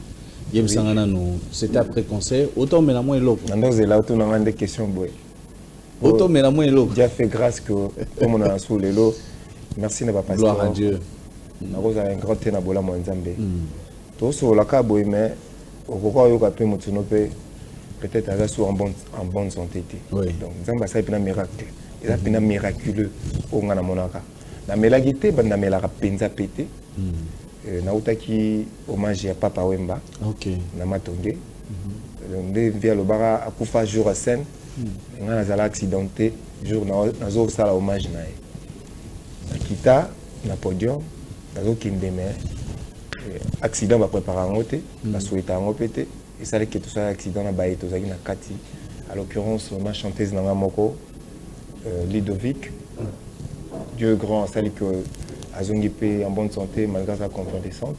C'était après concert. Autant mais la moins l'eau. C'est là où on a des questions. Autant mais la moins l'eau. Dieu fait grâce que comme on a sous les lots. merci na papa. Gloire à Dieu. Naroza un grand tena bola mo nzambe. To so la ka boy mais okoko yo ka pe mutuno pe peut-être à en bonne santé. Oui. Donc nzamba ça pena miracle. Il a pena miraculeux au ngana monaka. Na melagité ba na melara penza pété. Na utaki hommage à Papa Wemba. OK. Na matonge. Ndé via le bara akufa jour à scène. Ngana zala accidenté jour na zo sala hommage na. Na kita na podium. Nazo kindeme accident va préparer en côté la souhaiter en pété et ça que tout ça accident na baé tout ça na kati à l'occurrence ma chanteuse na moko Ludovic Dieu grand ça que azongi pe en bonne santé malgré sa convalescence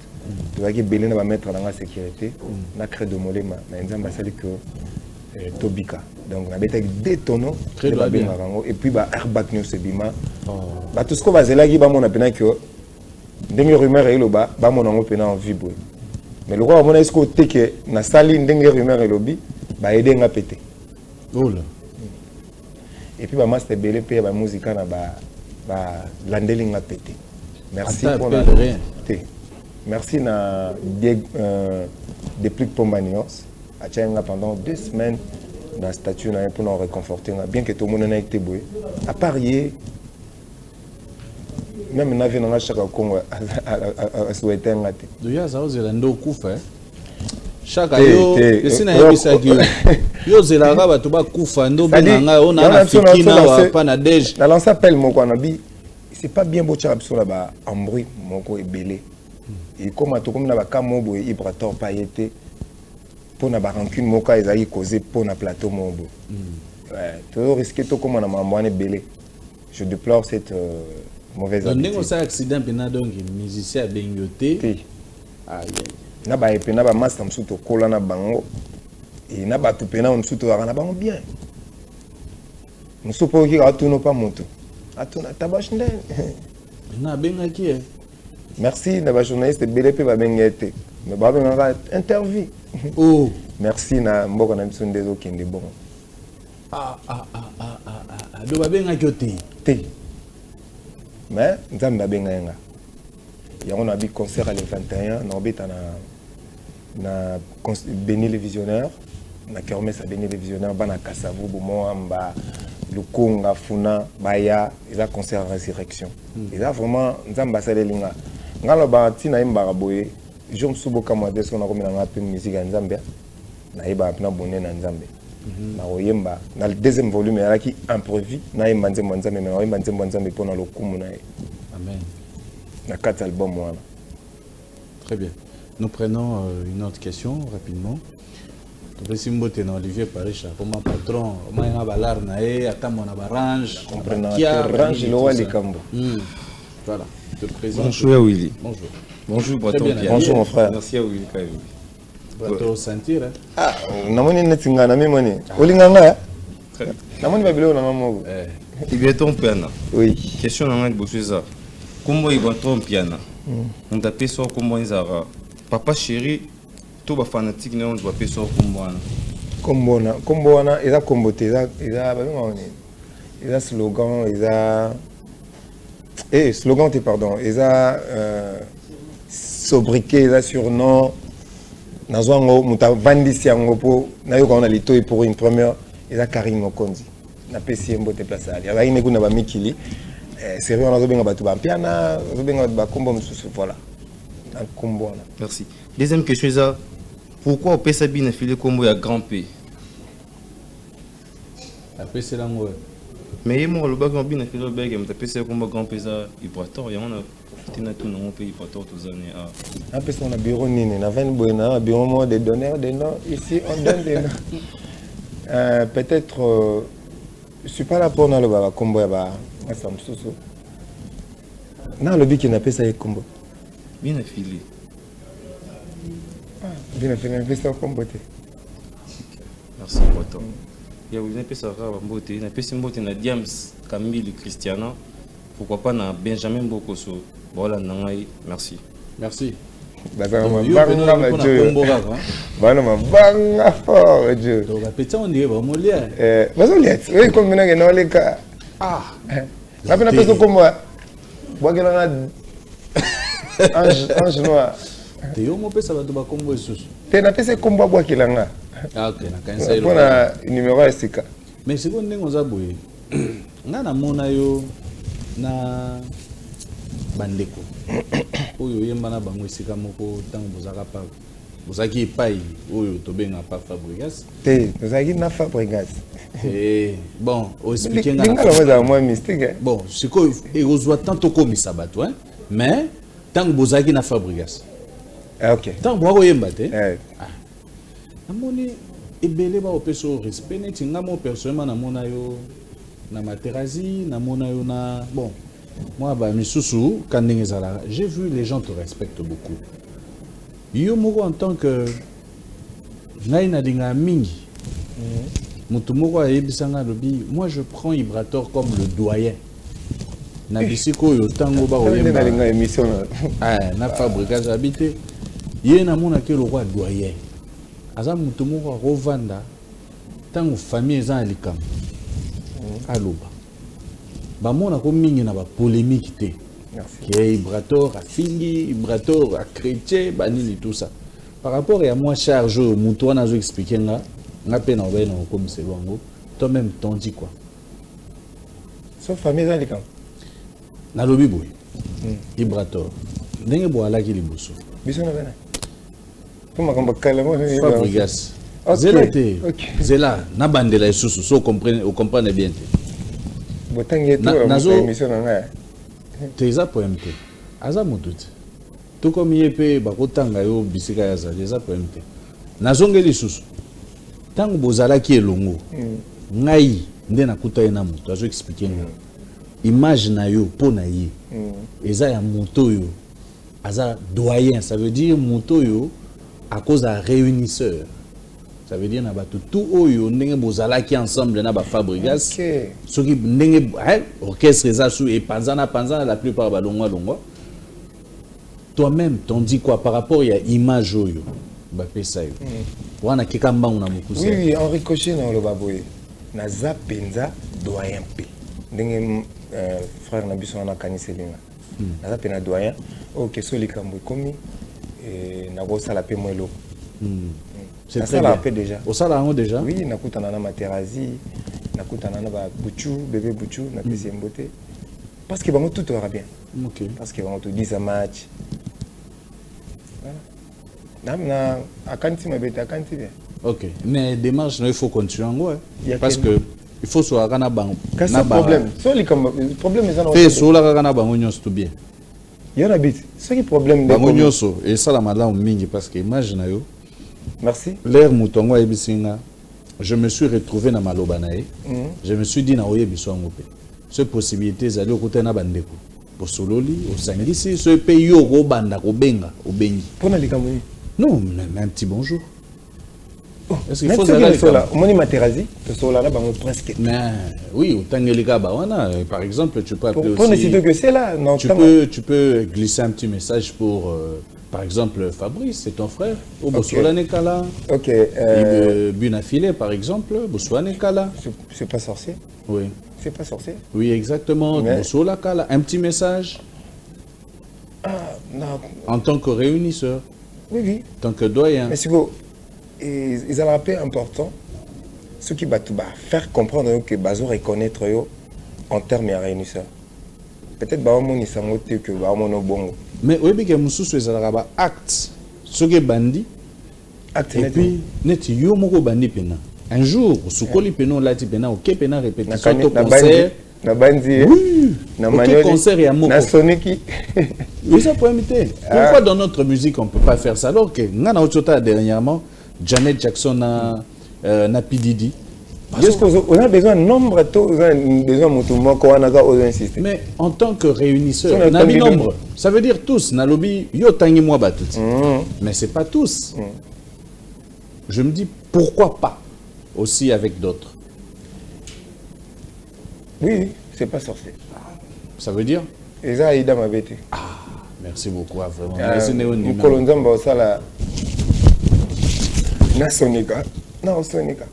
tout ça qui belé na ba mettre dans la sécurité na cré de molema na nzamba ça que Tobika donc na beta détonant très bien et puis ba airbag nous sebima ba tout ce qu'on va zelagi ba mon apena que ndenge rumeur eloba ba mon ngo pena en vibre mais le roi mona esko teke na sali ndenge rumeur elobi ba aider nga pété oh là et puis ba master belé pe ba musique na ba landeli nga pété merci pour la rien merci na depuis Pombanios a tchenga pendant 2 semaines dans statut na pour nous réconforter bien que tout le monde n'a été boy à parier même na vie na chaque Congo à souhaiter ngate doya za ozela ndo kufa chaque yo esina yebisa ki yo zela ka bato ba kufa ndo benanga ona na fikina wa pa na dej na lance appel moko na bi c'est pas bien beau tcha biso là ba en bruit moko ebelé et comme to comme na ba kamobo ibrator pa yete pour na ba rancune moko ezali causé pour na plateau mobo ouais to risquer to comme na mamane belé je déplore cette mauvaise habitude. Donc, un accident, donc musicien bengoté. Na ba epena ba master msuto kola na bango et na ba tupena msuto na bango bien. Msupo ki atuno pa moto. Atuna tabashinde. Na benga ki merci na ba journaliste BLP ba bengete. Mais ba benga interview. Oh, merci na mboko na biso ndezo kende bon. Do ba benga ki te. Mais nzambe abenga yenga yango na bi concert le 21 na obeta na béni les visionnaires na kermesse béni les visionnaires bana kasavu bomo amba lukunga funa baya eza concert résurrection eza vraiment nzambe asalelinga ngalo ba tina imba boye jom suboka moi de sona komina nga pe musique ya nzambe na iba na bonne na nzambe na oyemba na le deuxième volume alaki imprévu na yemba nzembo nzambe mais oyemba nzembo nzambe pona lokumu na ye amen na 4 albums voilà. Très bien, nous prenons une autre question rapidement. Merci beaucoup Olivier Parisha comme patron moi na balar na e ata mona barange comprenant range le wali kambo voilà te présente. Bonjour Willy. Bonjour. Bonjour Breton Pierre. Bonjour mon frère. Merci à Willy Kayo. Breton sentir ah namoni netinga na mimoni olinganga ya namoni babilo na mamogo Breton Piana. oui Question na ngai bosuza kombo Breton Piana on t'a peso kombo nzara papa chéri to ba fanatique na on doit peso kombo wana kombo wana eza kombo te eza babinga oni eza slogan eza slogan te pardon eza sobriquet eza surnom nazwango muta vandisi yango po nayoka ona litoyi pour une première eza Karine Mokonzi na pesi mbote place ali azali ne kuna ba mikili sérieux on azobenga batu ba piana azobenga ba kombo mususu voilà na kombo wana. Merci. Deuxième question ça pourquoi au pesa bina filé kombo ya grand P la pesi lango mais moi le bac bina filé le bac me pesa kombo grand P ça ibrator ya on a tina tout non pays ibrator tous années ah un peu sur le bureau nini na 20 buena bureau moi des donneurs des noms ici on donne des noms peut-être je suis pas là pour na le ba kombo ya ba ça msusu na le biki na pesa kombo bien affilé bien affilé pesa kombo te merci Breton ya vous pesa raba mbote na pesa mbote na Diams Camille Cristiano pourquoi pas na Benjamin Bokoso voilà nangai merci merci bana mabanga fort Dieu donc la petite on dit ba molia bazo liet oui comme na noleka ah na pena peso kombo Ange noir. Te yo mo pesa bato ba kombo esusu. Te na pesa kombo bwakelanga. Ah ok, na kanisa ilo. Pona numéro ya sika. Mais siko ndenge za boye. Nga na mona yo na bandeko. Oyo yemba na bango esika moko tango bozaka pa. Bozaki epai oyo tobenga pa Fabregas. Te, bozaki na Fabregas. Bon, on explique nga. Dinga moi mystique. Bon, siko ekozwa tanto komisa bato, hein. Mais tango bozaki na Fabregas. Ah ok. Tango bwako yemba te. Namoni ebele ba opeso respect neti nga mo personnellement namona yo na Materazi, namona yo na bon. Moi ba misusu kandenge zala, j'ai vu les gens te respectent beaucoup. Yo moko en tant que ngai na dinga mingi. Mutu moko ayebisanga lobi, moi je prends Ibrator comme le doyen. Na bisiko yo tango ba oyemba. Na émission na Fabregas habité. Ye na mona ke le roi doyen. Aza mutu moko rovanda tango famille eza alikam. Aloba. Ba mona ko mingi na ba polémique te. Qui est Ibrator à Fingi, Ibrator à Chrétien, banini tout ça. Par rapport à moi charge mutu wana zo expliquer nga pe na obe na comme c'est longo. Toi-même t'en dis quoi? Sauf famille eza alikam. Na lobi boy. Ibrator. Ndenge bo alaki liboso. Biso na bana. Fabregas. Zela te. Zela na bandela esusu so comprendre bien te. Botangi to émission nga. Teza poème te. Aza mututi. To comme yepe bakotanga yo bisika ya za teza poème te. Nazongeli susu. Tango bozala ki elongo. Ngai nde nakuta ye na mutu azo expliquer nga. Image na yo po na ye. Eza ya muto yo. Aza doyen, ça veut dire muto yo à cause d'un réunisseur. Ça veut dire que tout oyo ndenge bozalaki ensemble na ba Fabregas. Ce qui ndenge orchestre ezasu et panzana la plupart ba longwa. Toi-même t'en dis quoi par rapport à image oyo ba pesa yo. Wana kika mbangu na mukusa. Oui, Henri Cochet na lo baboye. Na za penza doyen pe. Ndenge frère na biso na kaniselinga. Na za pena doyen. OK, so likambo komi et na go sala pe mwelo. C'est très bien. Déjà. Au salon déjà? Oui, nakutana na Materazi, nakutana na Bouchou, bébé Bouchou, na PC Mbote. Parce que tout ira bien. OK. Parce que tout 10 match. Voilà. Na akanti mabeta akanti bien. OK. Mais démarche il faut continuer en gros. Parce que il faut soit kana bango. Na problème. Soli comme problème est dans. Fait sola kana bango nyos tout bien. Il y a un habit. Ce qui est problème de bango nyoso et ça la madame mingi parce que imagine yo. Merci. L'air moutongo ebisinga. Je me suis retrouvé dans Malobanae. Je me suis dit na oye biso ngope. Ce possibilité zali okute na bandeko. Pour sololi, au sangisi, ce pays au banda ko benga, au bengi. Pour na likambo. Non, mais un petit bonjour. Est-ce qu'il faut aller là Moni Materazi, to sola là bango presque. Mais oui, au tangelika bawana par exemple, tu peux appeler aussi. Pour ne citer que c'est là, non. Tu peux glisser un petit message pour par exemple, Fabrice, c'est ton frère. Au Botswana Nekala. Ok. Bunafile, par exemple. Botswana Nekala. C'est pas sorcier. Oui. C'est pas sorcier. Oui, exactement. Botswana Nekala. Un petit message. Ah, non. En tant que réunisseur. Oui, oui. En tant que doyen. Mais c'est beau. Ils ont un rappel important. Ce qui va faire comprendre que Bazo reconnaître en termes de réunisseur. Peut-être que bongo. Mais oui, que mususu ezalaka acte soki bandi acte et puis neti yo moko bandi pena un jour sukoli pena lati pena ok pena répétition to concert na bandi oui na manoli concert ya moko na soniki oui ça peut imiter pourquoi dans notre musique on peut pas faire ça alors que ngana otota dernièrement Janet Jackson na P.Diddy. On a besoin de nombre, on a besoin de insister. Mais en tant que réunisseur, on a mis nombre. Ça veut dire tous. Nalobi, yo tangi moi batut. Mais c'est pas tous. Je me dis pourquoi pas aussi avec d'autres. Oui, c'est pas sorcier. Ça veut dire? Ah, merci beaucoup, vraiment. Merci Néoni. Na Sonika. Non, Sonika.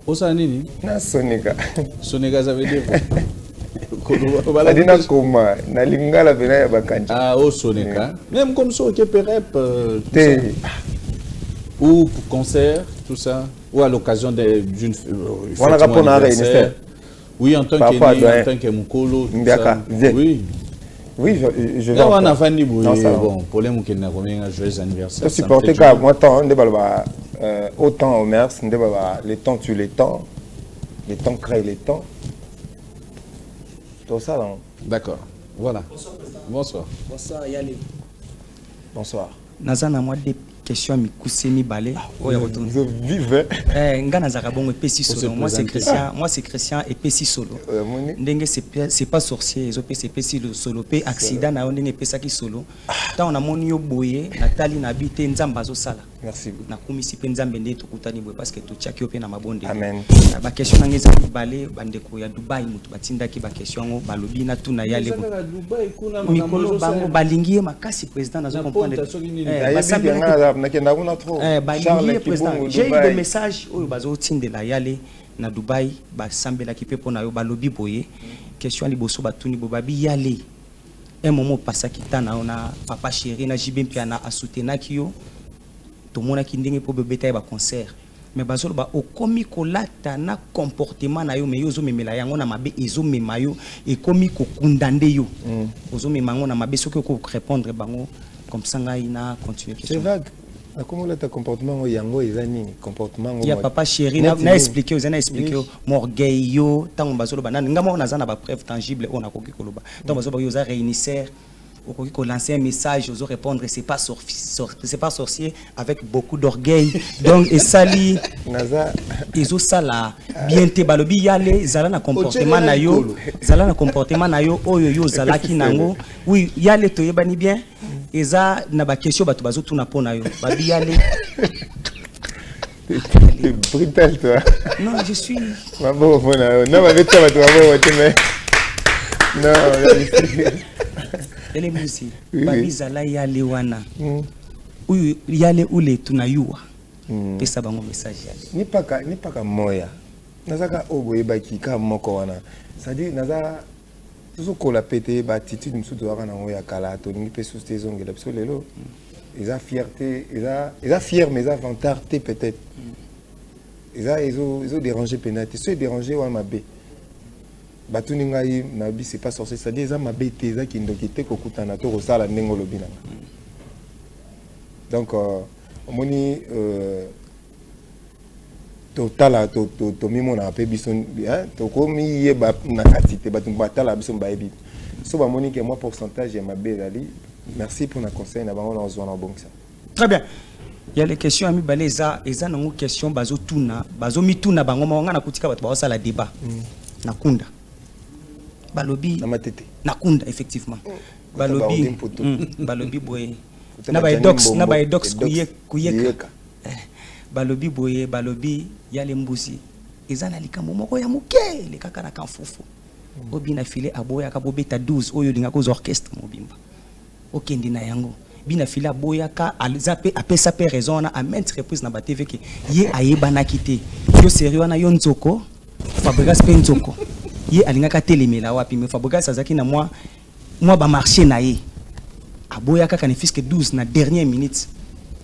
Osa nini? Na Sonika. Sonika, ça veut dire Adina Koma, na lingala bena ya bakanji. Ah, au Soneka. Même comme ça, au Keperep, ou pour concert, tout ça, ou à l'occasion d'une fête. Oui, en tant que Moukolo, tout ça. Oui. Oui, je vais. On a fait des bon, pour les Moukena, un joyeux anniversaire. Supporter car moi, autant au mers, les temps tuent les temps créent les temps. Tout ça, non? D'accord. Voilà. Bonsoir. Bonsoir, Yali. Bonsoir. Nazana, moi, des questions, mi kusemi balé. Vous vivez. Nazara bon et Pessi Solo. Moi, c'est Christian et Pessi Solo. Ndenge, c'est pas sorcier. C'est Pessi Solo. Pe accident, na on est Pessa qui solo. Tant on a mon yo boye, Nathalie n'habite Nzambazo Sala. Merci. Na komisi pe Nzambende to kutani boye parce que to tchaki ope na mabonde. Amen. Ba question na ngeza balé bandeko ya Dubai mutu batinda ki ba question ngo balobi na tuna yale ko. Mikolo bango balingiye makasi président nazo comprendre. J'ai eu des messages où bazo tinde la yale na Dubai ba sambela ki pe pona yo balobi boye question liboso batuni bo babi yale. Un moment passa qui tana ona papa chéri na jibem piana a soutenir kio. Tout le monde a kindé pour bébé taille concert mais bazolo ba o komi kolata na comportement na yo mais yo zo memela yango na mabe ezo memayo et komi ko kundande yo ozo memango na mabe soki ko répondre bango comme ça ngai na continuer c'est vague comment là ta comportement yango ezani comportement ya papa chéri na expliquer aux ana expliquer morgueil yo tant bazolo ba nanga mo na zana ba preuve tangible on a koki koloba tant bazolo yo za réunisseur au qu'on lance un message, aux répondre, c'est pas sorcier avec beaucoup d'orgueil. Donc, et sali, ils ont ça là, bien te balobi yale, zala na comportement na yo, oh yo zala ki nango, oui yale to yebani bien, et ça na ba question batu bazo tout na pona yo, babi yale. T'es brutal toi. Non, je suis. Ma bon, non, ma bête ça va mais. Non, ele musi babizala yale wana uyu yale ule tunayua pesa bango message yale ni paka moya nazaka oboye baki ka moko wana c'est-à-dire naza tout ko la pété ba attitude musuto wana ngo ya kala to ni pe souste zongela parce que lelo eza fierté eza fier mais eza vantarté peut-être ils ont dérangé penalty ceux dérangé wa mabe batuni ngai na bi c'est pas sorcier c'est-à-dire ça mabe te za ki ndokite ko kutana to ko sala ndengo lobina donc omoni totala to mimo na pe bison hein to ko mi yeba na katite batu batala biso baebi so ba moni que moi pourcentage ya mabe dali merci pour na conseil na bango na zona bon ça très bien. Il y a les questions ami baleza eza na question bazo tuna bazo mituna bango ma ngana kutika batu ba sala débat na kunda balobi na kunda effectivement balobi balobi boye na ba docs kuyeka balobi boye balobi yale mbusi ezana likambo moko ya muke le kaka na kanfufu obi na file aboya ka bobeta 12 oyo linga ko orchestre mobimba okendi na yango bina file aboya ka alzape apesa pe raison na a maintes reprises na ba TV ke ye ayeba na kité yo sérieux na yo nzoko Fabregas pe nzoko ye alingaka telemela wapi mais Fabregas azaki na moi ba marché na ye aboya kaka ne fiske 12 na dernière minute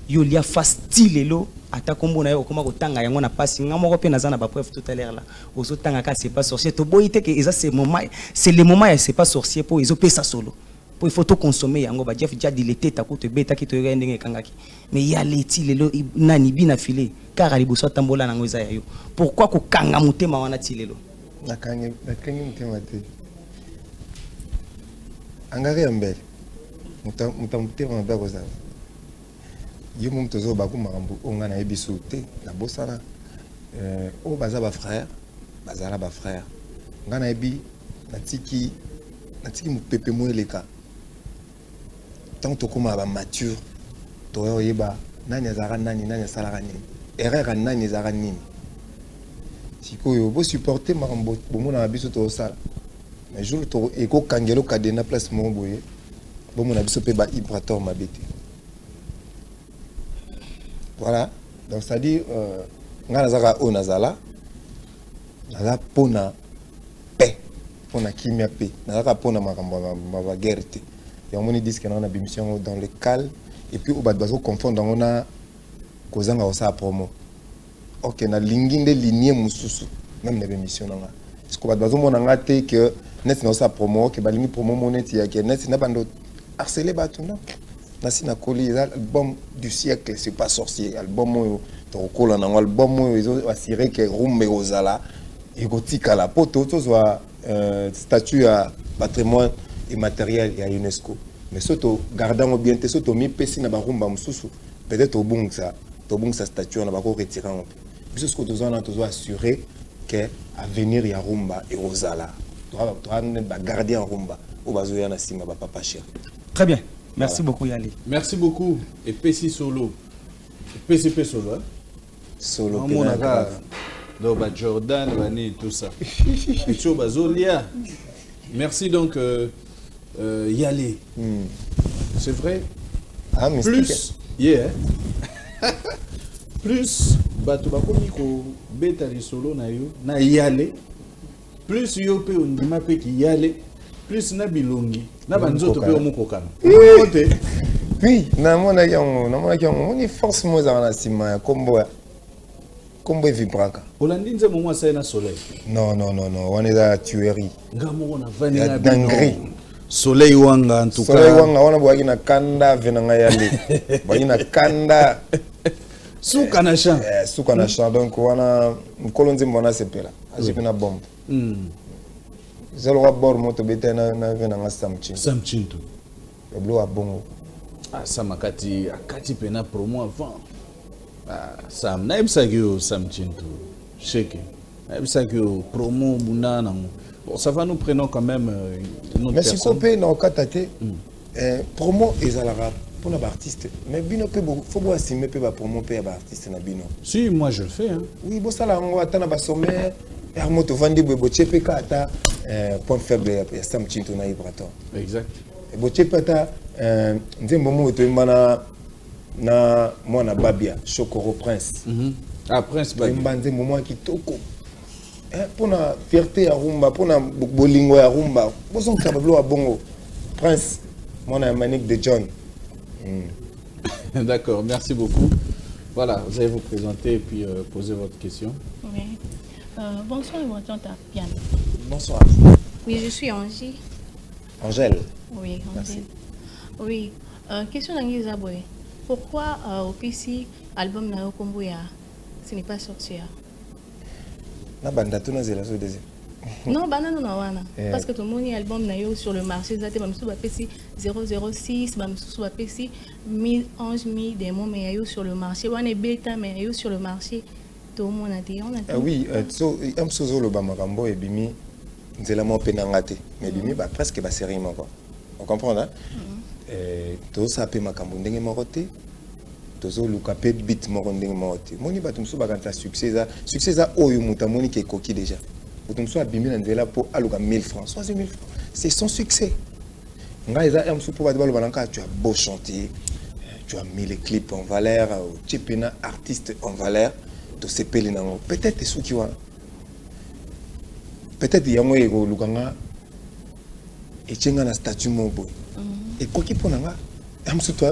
yo lia facile lo ata kombo na yo koma ko tanga yango na pasi ngamoko pe nazana ba preuve tout à l'heure là ozo tanga ka c'est pas sorcier to boyite que eza c'est le moment ya c'est pas sorcier pour izo pesa solo pour il faut tout consommer yango ba Jeff dia dileté ta ko te beta ki to ndenge kangaki mais ya leti lelo nani bina filé car ali boso tambola nango eza yo pourquoi ko kanga mutema wana tilelo nakangi mutema te angari ambele mutamutema mbako za yo mum tozo ba ko makambo onga na ebiso te na bosana o baza ba frère bazala ba frère ngana ebi natiki mupepe moeleka tant to koma ba mature to yeba nani azara nani asala nini erreur nani azara nini sikoyo bo supporter makambo bomona biso to sala mais jour to eko kangelo kadena place mo boye bomona biso pe ba ibrator mabete voilà donc ça dit ngana zaka o nazala pona paix pour na kimia pe na pour na ma guerre te ya moni disque na bimission dans le calme et puis au bazo confondre on a kozanga osa promo OK na linginde lignée mususu même na bimission na parce que bazo mona ngate que net na osa promo que balingi promo monet ya que net na bando harceler batuna na sina koli album du siècle c'est pas sorcier album to kola na album ils ont assuré que rumbe ozala égotique à la poto soit statut à patrimoine immatériel et à UNESCO mais surtout gardant bien te surtout mi pesi na barumba mususu peut-être au bon ça statut on va retirer un peu puisque ce que nous avons assuré que avenir ya rumba et ozala toi garder en rumba au bazoya na sima ba papa cher. Très bien, merci beaucoup Yali. Merci beaucoup et Pessi solo PCP solo hein? Solo donc Jordan Vani tout ça merci donc Yali c'est vrai plus plus bato bakomi ko beta li solo na yo na Yali plus yo pe ondima pe ki Yali plus na bilongi na banzoto pe omukokana oui na mona yango ni force mo za na sima kombo vibraka olandi nze mo sa na soleil non on est à tuerie ngamo na vani na dinguerie soleil wanga en tout cas soleil wanga wana boaki na kanda venanga Yali boaki na kanda suka na champ donc wana mkolonzi mbona sepela ajipe na bombe zelo wa bor moto beta na venanga samchinto eblo wa bongo samakati akati pena promo avant sam na ebsagio samchinto cheke na ebsagio promo bunana bon ça va nous prenons quand même une autre mais personne si copé na okatate promo ezalara pour les artistes mais bino pe faut boire si me pe ba promo pe ba artiste na bino si moi je le fais hein oui bo sala ngo atana ba sommet moto vandi bo chepe kata point faible ya samchinto na ibrato exact et bo chepe ata nzembo mo to mbana na mwana babia Chokoro Prince Prince babia mbanze moment kitoko pour na fierté ya rumba pour na bolingo ya rumba boson kabablo wa bongo Prince mwana Manique de John. D'accord, merci beaucoup. Voilà, vous allez vous présenter et puis poser votre question. Oui. Bonsoir, Piano. Bonsoir. Oui, je suis Angie. Angèle. Oui, Angèle. Merci. Oui. Question d'Angie Zaboé. Pourquoi au PC, album Nao Kombuya, ce n'est pas sorti? Na banda tu na zela so deuxième. Non, non. Parce que tout le monde a album Nayo sur le marché, ça a été 006, ça PC 1011 000 des mots mais sur le marché. On est bêta mais sur le marché. Tout le monde a dit. Oui, so le bamakambo et bimi, nzela mo penangate, mais bimi ba presque ba série encore. On comprend hein? Tout ça peut makambo ndenge moroté. Tozo luka pe beat moko ndenge moroté. Moni ba tumso ba kanta succès ça oyo mutamoni ke koki déjà. Vous soit abîmé dans le pour aluka 1000 francs, 60 000 francs. C'est son succès. Tu as beau chanter, tu as mis les clips en valeur, tu as mis artiste en valeur, peut-être ceux qui ont. Peut-être qu'il y a un ego lukanga et tu as un statut mobo. Et quoi qu'il pour nanga, tu as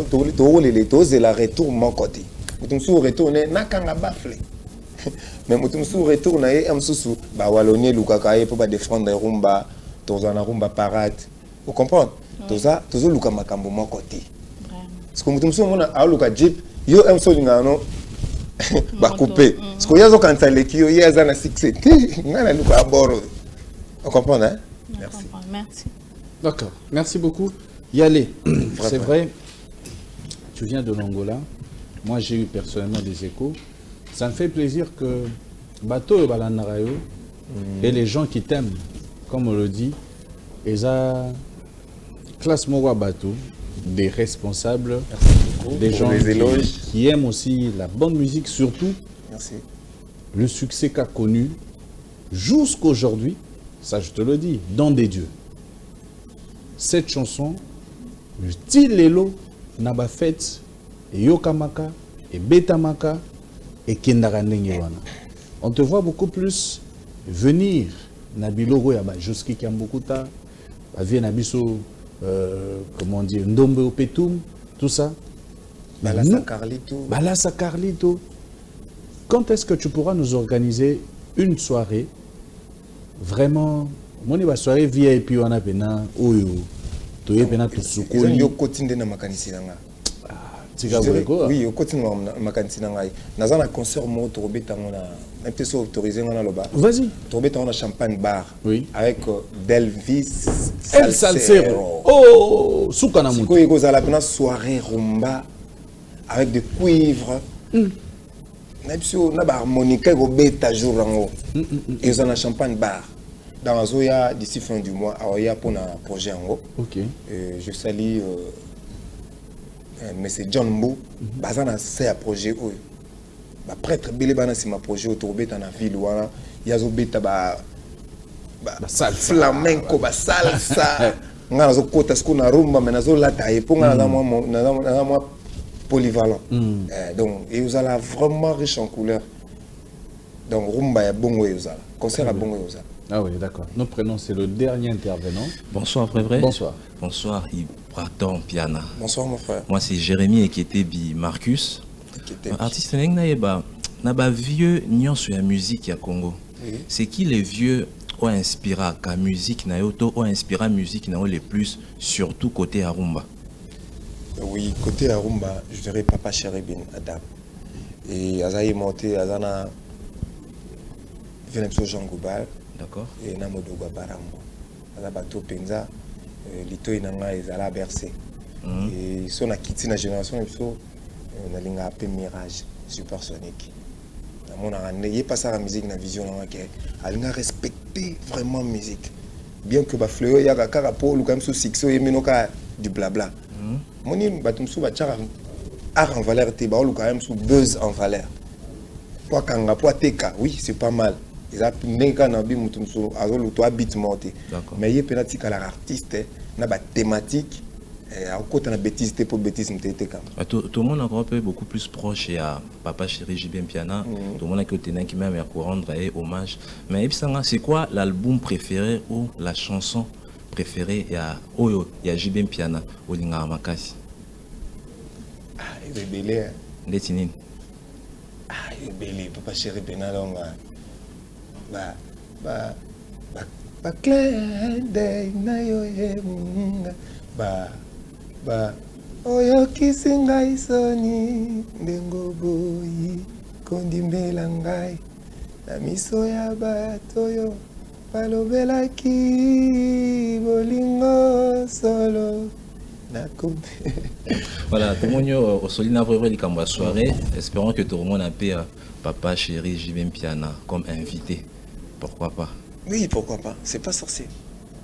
retour mon côté. Tu retourner nakanga bafle. Mais mutumsu retourne et amsusu ba walonier lukaka e pour défendre rumba tozana rumba parade vous comprenez tozo luka makambo mon côté parce que mutumsu mona a luka jeep yo amso ngano ba couper parce que yazo quand ça lekio yaza na succès ngana luka boro vous comprenez hein? Merci. D'accord, merci beaucoup Yali. C'est vrai, tu viens de l'Angola, moi j'ai eu personnellement des échos. Ça me fait plaisir que Bato et Balanarayo et les gens qui t'aiment, comme on le dit, ils ont classe Mowa Bato, des responsables, des gens qui aiment aussi la bonne musique, surtout le succès qu'a connu jusqu'aujourd'hui, ça je te le dis, dans des dieux. Cette chanson, le Tilelo, Naba Fête, et Yokamaka, et Betamaka, et Kendara Nengewana. On te voit beaucoup plus venir Nabilogo ya Joski Kambukuta, Avie Nabiso, comment dire, Ndombe Opetum, tout ça. Balassa Carlito. Balassa Carlito. Quand est-ce que tu pourras nous organiser une soirée vraiment, mon soirée VIP on a pena oyo, toye pena tusukoli. Yo kotinde na makanisi nanga. Oui, au côté de ma cantine, dans un concert, moi, un peu autorisé, vas-y. Trouvé dans un champagne bar. Oui. Avec Delvis El Salsero. Oh, Soukanamout. Il y a une soirée rumba avec des cuivres. Il y a une harmonica qui est à jour. Et il y a un champagne bar. Dans Zoya, d'ici fin du mois, il y a un projet. Ok. Je salue. Mais c'est John Mbou, bazana c'est un projet où prêtre Billy Bana c'est ma projet autour de la ville où il y a zobeta flamenco salsa ngana zo kota skuna rumba mais nazo lata et pour ngana moi polyvalent donc et vous allez vraiment riche en couleurs donc rumba ya bongo yozala concert à bongo yozala. Ah oui, d'accord. Nous prenons, c'est le dernier intervenant. Bonsoir, frère. Bonsoir. Bonsoir, Ibraton Piana. Bonsoir, mon frère. Moi, c'est Jérémy Eketebi Marcus. Artiste n'a vieux nion sur la musique à Congo. C'est qui les vieux ont inspiré la musique, ont inspiré la musique les plus, surtout côté Arumba? Oui, côté Arumba, je dirais Papa Cherubin Adam. Et Azaï monté, Azana, Venemso Jean Goubal. D'accord. Et Namodoga Barambo. Azabato Penza, Lito Inanga et Zala Bercé. Et son acquitté la génération, on a linga appelé Mirage, supersonique. On a pas ça la musique, la vision, on a respecté vraiment la musique. Bien que Bafleo, il y a un carapol, ou comme sous Sixo, et Minoka du blabla. Mon île, Batumsou, Bachar, art en valeur, Teba, ou quand même sous buzz en valeur. Pour Kanga, pour Teka, oui, c'est pas mal. Ils ont mis un peu mais il y a un artiste, il y a une thématique, il y a une bêtise pour bêtise. Tout le monde est encore beaucoup plus proche à Papa Chéri JB Piana. Tout le monde qui même à rendre hommage. Mais c'est quoi l'album préféré ou la chanson préférée à JB Piana au Linga Makasi? Ah, il est belé. Détinine. Ah, il est belé. Papa Chéri Piana. Oyo kisinga isoni ndengo boyi kondimela ngai na miso ya bato yo balobelaki bolingo solo. Voilà, tout le monde au Solina Vrevre la soirée. Espérons que tout le monde a pu Papa Chéri JB Piana comme invité. Pourquoi pas? Oui, pourquoi pas. C'est pas sorcier.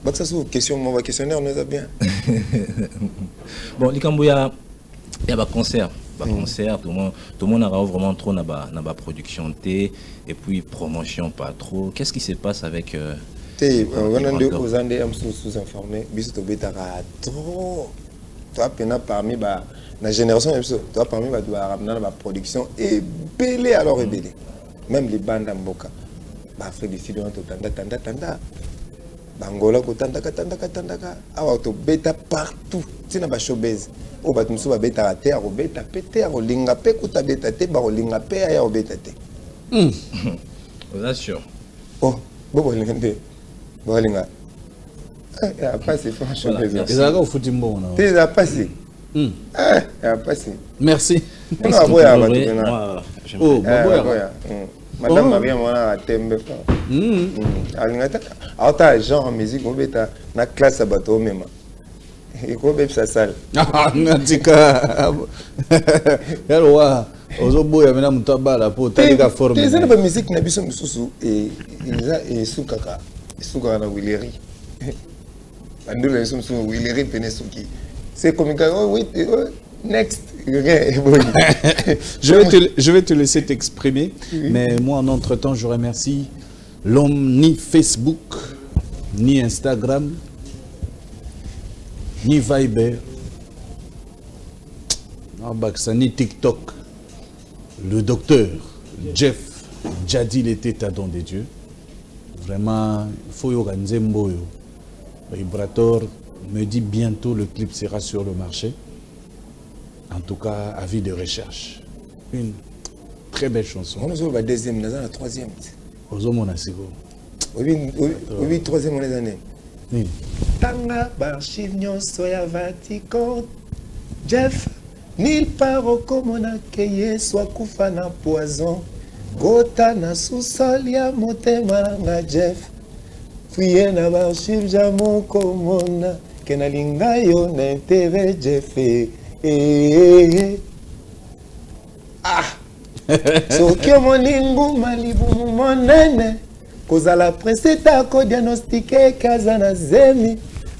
Bah, ça c'est une question, mon questionnaire, on est bien. Bon, il y a un concert. Concert, tout le monde a vraiment trop dans la production et puis promotion pas trop. Qu'est-ce qui se passe avec on est sous-informés, trop. Toi, parmi la génération, toi, parmi la production est belé alors est belé. Même les bandes en Boka. Afrique du Sud, on tanda. Bangola, tanda. Ah, tu bêta partout. Tu n'as pas showbiz. Oh, bah, tu me souviens, bêta à terre, bêta pété, à linga pe, kuta bêta te, bah, linga pe, à bêta te. Vous assure. Oh, bon, linga te. Bon, linga. Il a passé, franchement. Il a au footimbo. Il a passé. Il a passé. Merci. Oh, Madame Maria Mona a tembe. Alors, genre en musique, on va être dans classe à bateau même. Et qu'on va sa salle. Ah, Natika. Yalwa. Ozoboya mena mutabala po talika forme. Les gens de musique na biso mususu et sukaka. Sukaka na Willeri. Andule les sumsu Willeri penesuki. C'est comme oui, next. Je vais te laisser t'exprimer, mais moi en entre-temps je remercie l'homme ni Facebook, ni Instagram, ni Viber, ni TikTok, le docteur Jeff Djadil était à don des dieux. Vraiment, il faut organiser Mboyo. Vibrator me dit bientôt le clip sera sur le marché. En tout cas, avis de recherche. Une très belle chanson. On a la deuxième, on a la troisième. Oui, troisième, on est année. Tanga, Barchiv, Soya, Vatican, Jeff, Nil Paro, Komona, Keye, soit Koufana, Poison, Gota, na Soussalia, Motemaranga, Jeff, Fuyena, Barchiv, Jamon, Komona, Kenalinga, yo, n'intérêt, Jeff, ah! Soki moningu malibu monene kozala preseta ko diagnostiquer kazana zemi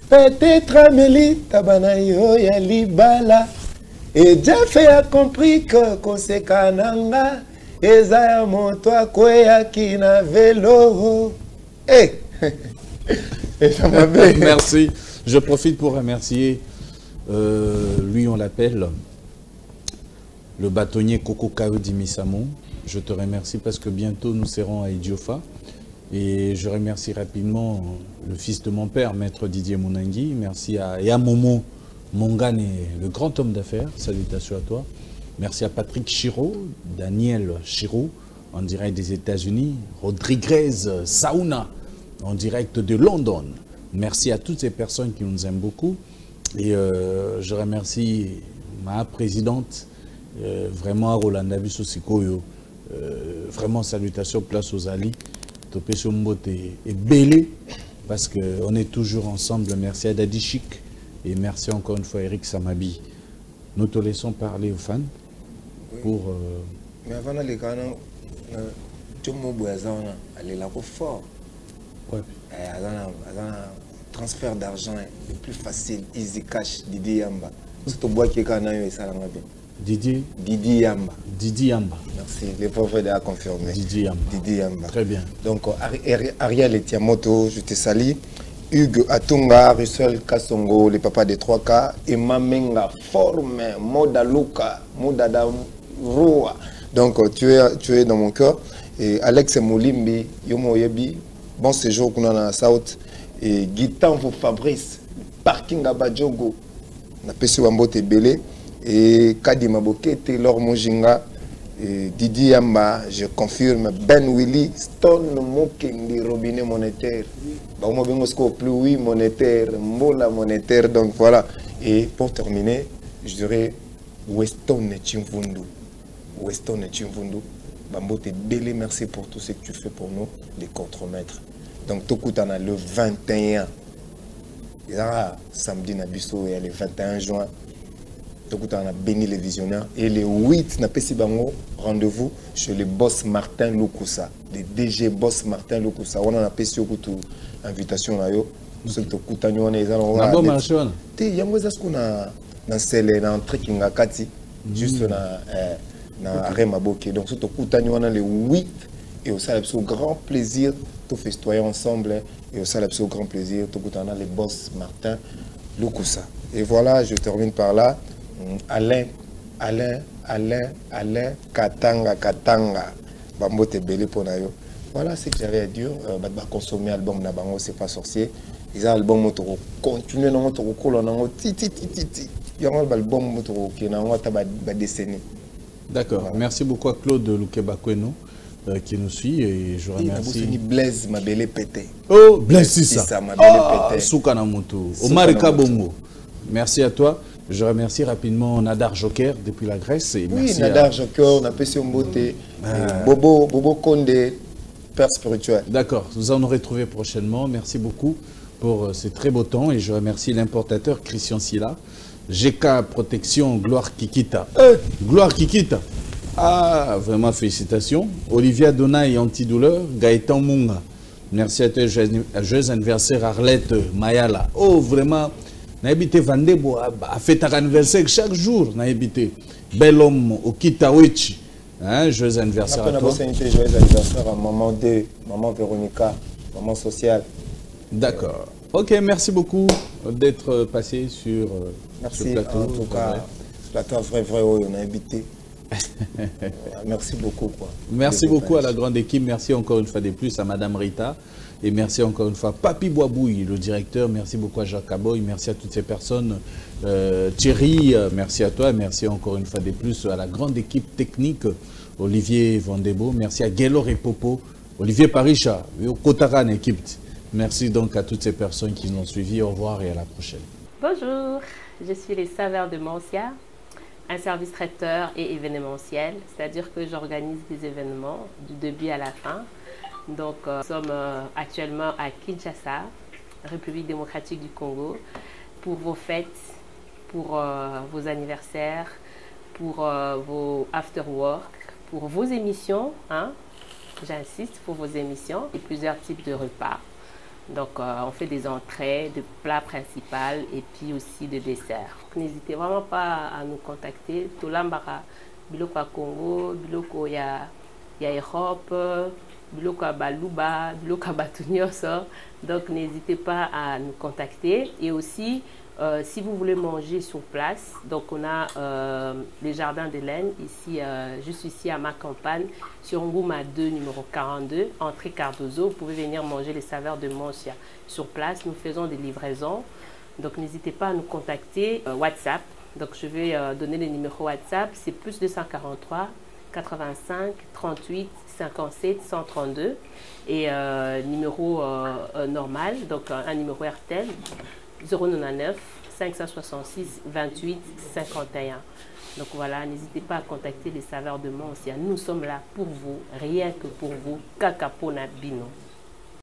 peut-être ameli tabana yo ya libala et Jeff a compris que kosekananga eza ya moto akoya kina velo. Merci. Je profite pour remercier lui on l'appelle le bâtonnier Koko Kao Dimisamo. Je te remercie parce que bientôt nous serons à Idiofa. Et je remercie rapidement le fils de mon père, maître Didier Mounangui. Merci à Yamomo Mongane, le grand homme d'affaires. Salutations à toi. Merci à Patrick Chiro, Daniel Chiro, en direct des États-Unis. Rodriguez Sauna, en direct de London. Merci à toutes ces personnes qui nous aiment beaucoup. Et je remercie ma présidente, vraiment Rolanda Bissosikoyo, vraiment salutations, place aux alliés, Topé Sombote et Bélé, parce qu'on est toujours ensemble. Merci à Daddy Chic et merci encore une fois Eric Samabi. Nous te laissons parler aux fans pour... Mais avant d'aller, tu m'as fort. Ouais. Transfert d'argent le plus facile, easy cash, Didi Yamba. C'est au bois qui est canaille et ça l'a bien. Didi Yamba. Didi Yamba. Merci, les pauvres a confirmé. Didi Yamba. Très bien. Donc, Ariel Etiamoto, je te salue. Hugues Atunga, Russell Kassongo, les papas des 3K. Et Mamenga, Forme, Moda Luka, Moda Roa. Donc, tu es dans mon cœur. Et Alex Moulimbi, Yomo Yebi, bon séjour qu'on a dans la South. Et Guitan pour Fabrice, Parking à Badjogo, Napesu Wambote Belé, et Kadi Maboke, Taylor Mojinga, et Didi Yamba, je confirme, Ben Willy, Stone Moking, robinet monétaire, Bauma Bengosko plus oui monétaire, Mola monétaire, donc voilà. Et pour terminer, je dirais Weston et Chimvundu. Weston et Chimvundu, Bambote Belé, merci pour tout ce que tu fais pour nous, les contremaîtres. Donc, Tokutana le 21, il y a samedi Nabiso et le 21 juin, Tokutana béni les visionnaires. Et le 8, Napesibango, rendez-vous chez le boss Martin Lukusa, le DG boss Martin Lukusa. On a appelé sur toute invitation là. Nous Tokutana, on est là. Bon marché. Il y a un celle dans trekking à Kati, juste dans Remaboke. Donc, Tokutana, on a le 8 et au salon, c'est un grand plaisir. Tout festoyer ensemble et au salon, c'est un grand plaisir. Tout le monde, les boss Martin Lukusa. Et voilà, je termine par là. Alain Katanga. Bambote Belé pour Nayo. Voilà ce que j'avais à dire. Consommer l'album Nabango, c'est pas sorcier. Ils ont l'album qui continue dans notre rôle. Il y a un album qui est dans notre décennie. D'accord. Merci beaucoup à Claude Lukebakweno qui nous suit et je remercie. Blaise Mabele Pété. Oh, Blaise Sissa. Mabele Soukanamoto. Omar Kabongo. Merci à toi. Je remercie rapidement Nadar Joker depuis la Grèce. Et merci Nadar Joker, on a Pessi Mbote, Bobo Konde, père spirituel. D'accord, nous allons nous retrouver prochainement. Merci beaucoup pour ces très beaux temps et je remercie l'importateur Christian Silla. GK Protection, Gloire Kikita. Gloire Kikita. Ah, vraiment félicitations. Olivia Donaï, Antidouleur, Gaëtan Munga. Merci à toi, joyeux anniversaire Arlette Mayala. Oh, vraiment, n'habité Vandebo a fait un anniversaire chaque jour. N'habité bel homme au Kitawichi. Hein, joyeux anniversaire à toi. Joyeux anniversaire à maman D, maman Véronica, maman sociale. D'accord. Ok, merci beaucoup d'être passé sur ce plateau. En tout cas, plateau vrai, on a habité. Merci beaucoup. Quoi. Merci beaucoup à la grande équipe. Merci encore une fois de plus à Madame Rita Et merci encore une fois Papi Boabouille, le directeur. Merci beaucoup à Jacques Aboy. Merci à toutes ces personnes. Thierry, merci à toi. Merci encore une fois de plus à la grande équipe technique. Olivier Vandebo. Merci à Gaylor et Popo. Olivier Paricha. Kotaran équipe. Merci donc à toutes ces personnes qui nous ont suivis. Au revoir et à la prochaine. Bonjour, je suis les Saveurs de Mancia, un service traiteur et événementiel, c'est-à-dire que j'organise des événements du début à la fin. Donc, nous sommes actuellement à Kinshasa, République démocratique du Congo, pour vos fêtes, pour vos anniversaires, pour vos after-work, pour vos émissions, hein, j'insiste, pour vos émissions et plusieurs types de repas. Donc, on fait des entrées, des plats principaux et puis aussi des desserts. N'hésitez vraiment pas à nous contacter. Tolambara, Biloko à Congo, Biloko ya Europe, Biloko à Baluba, Biloko à Batunyoso. Donc, n'hésitez pas à nous contacter. Et aussi, si vous voulez manger sur place, donc on a les jardins de laine, ici, juste ici à ma campagne, sur Ngouma 2, numéro 42, entrée Cardozo. Vous pouvez venir manger les saveurs de Mancia sur place. Nous faisons des livraisons. Donc n'hésitez pas à nous contacter. WhatsApp, donc je vais donner le numéro WhatsApp, c'est plus 243 85 38 57 132. Et numéro normal, donc un numéro RTL. 099 566 28 51. Donc voilà, n'hésitez pas à contacter les saveurs de Mancia. Nous sommes là pour vous, rien que pour vous. Kakapona Bino.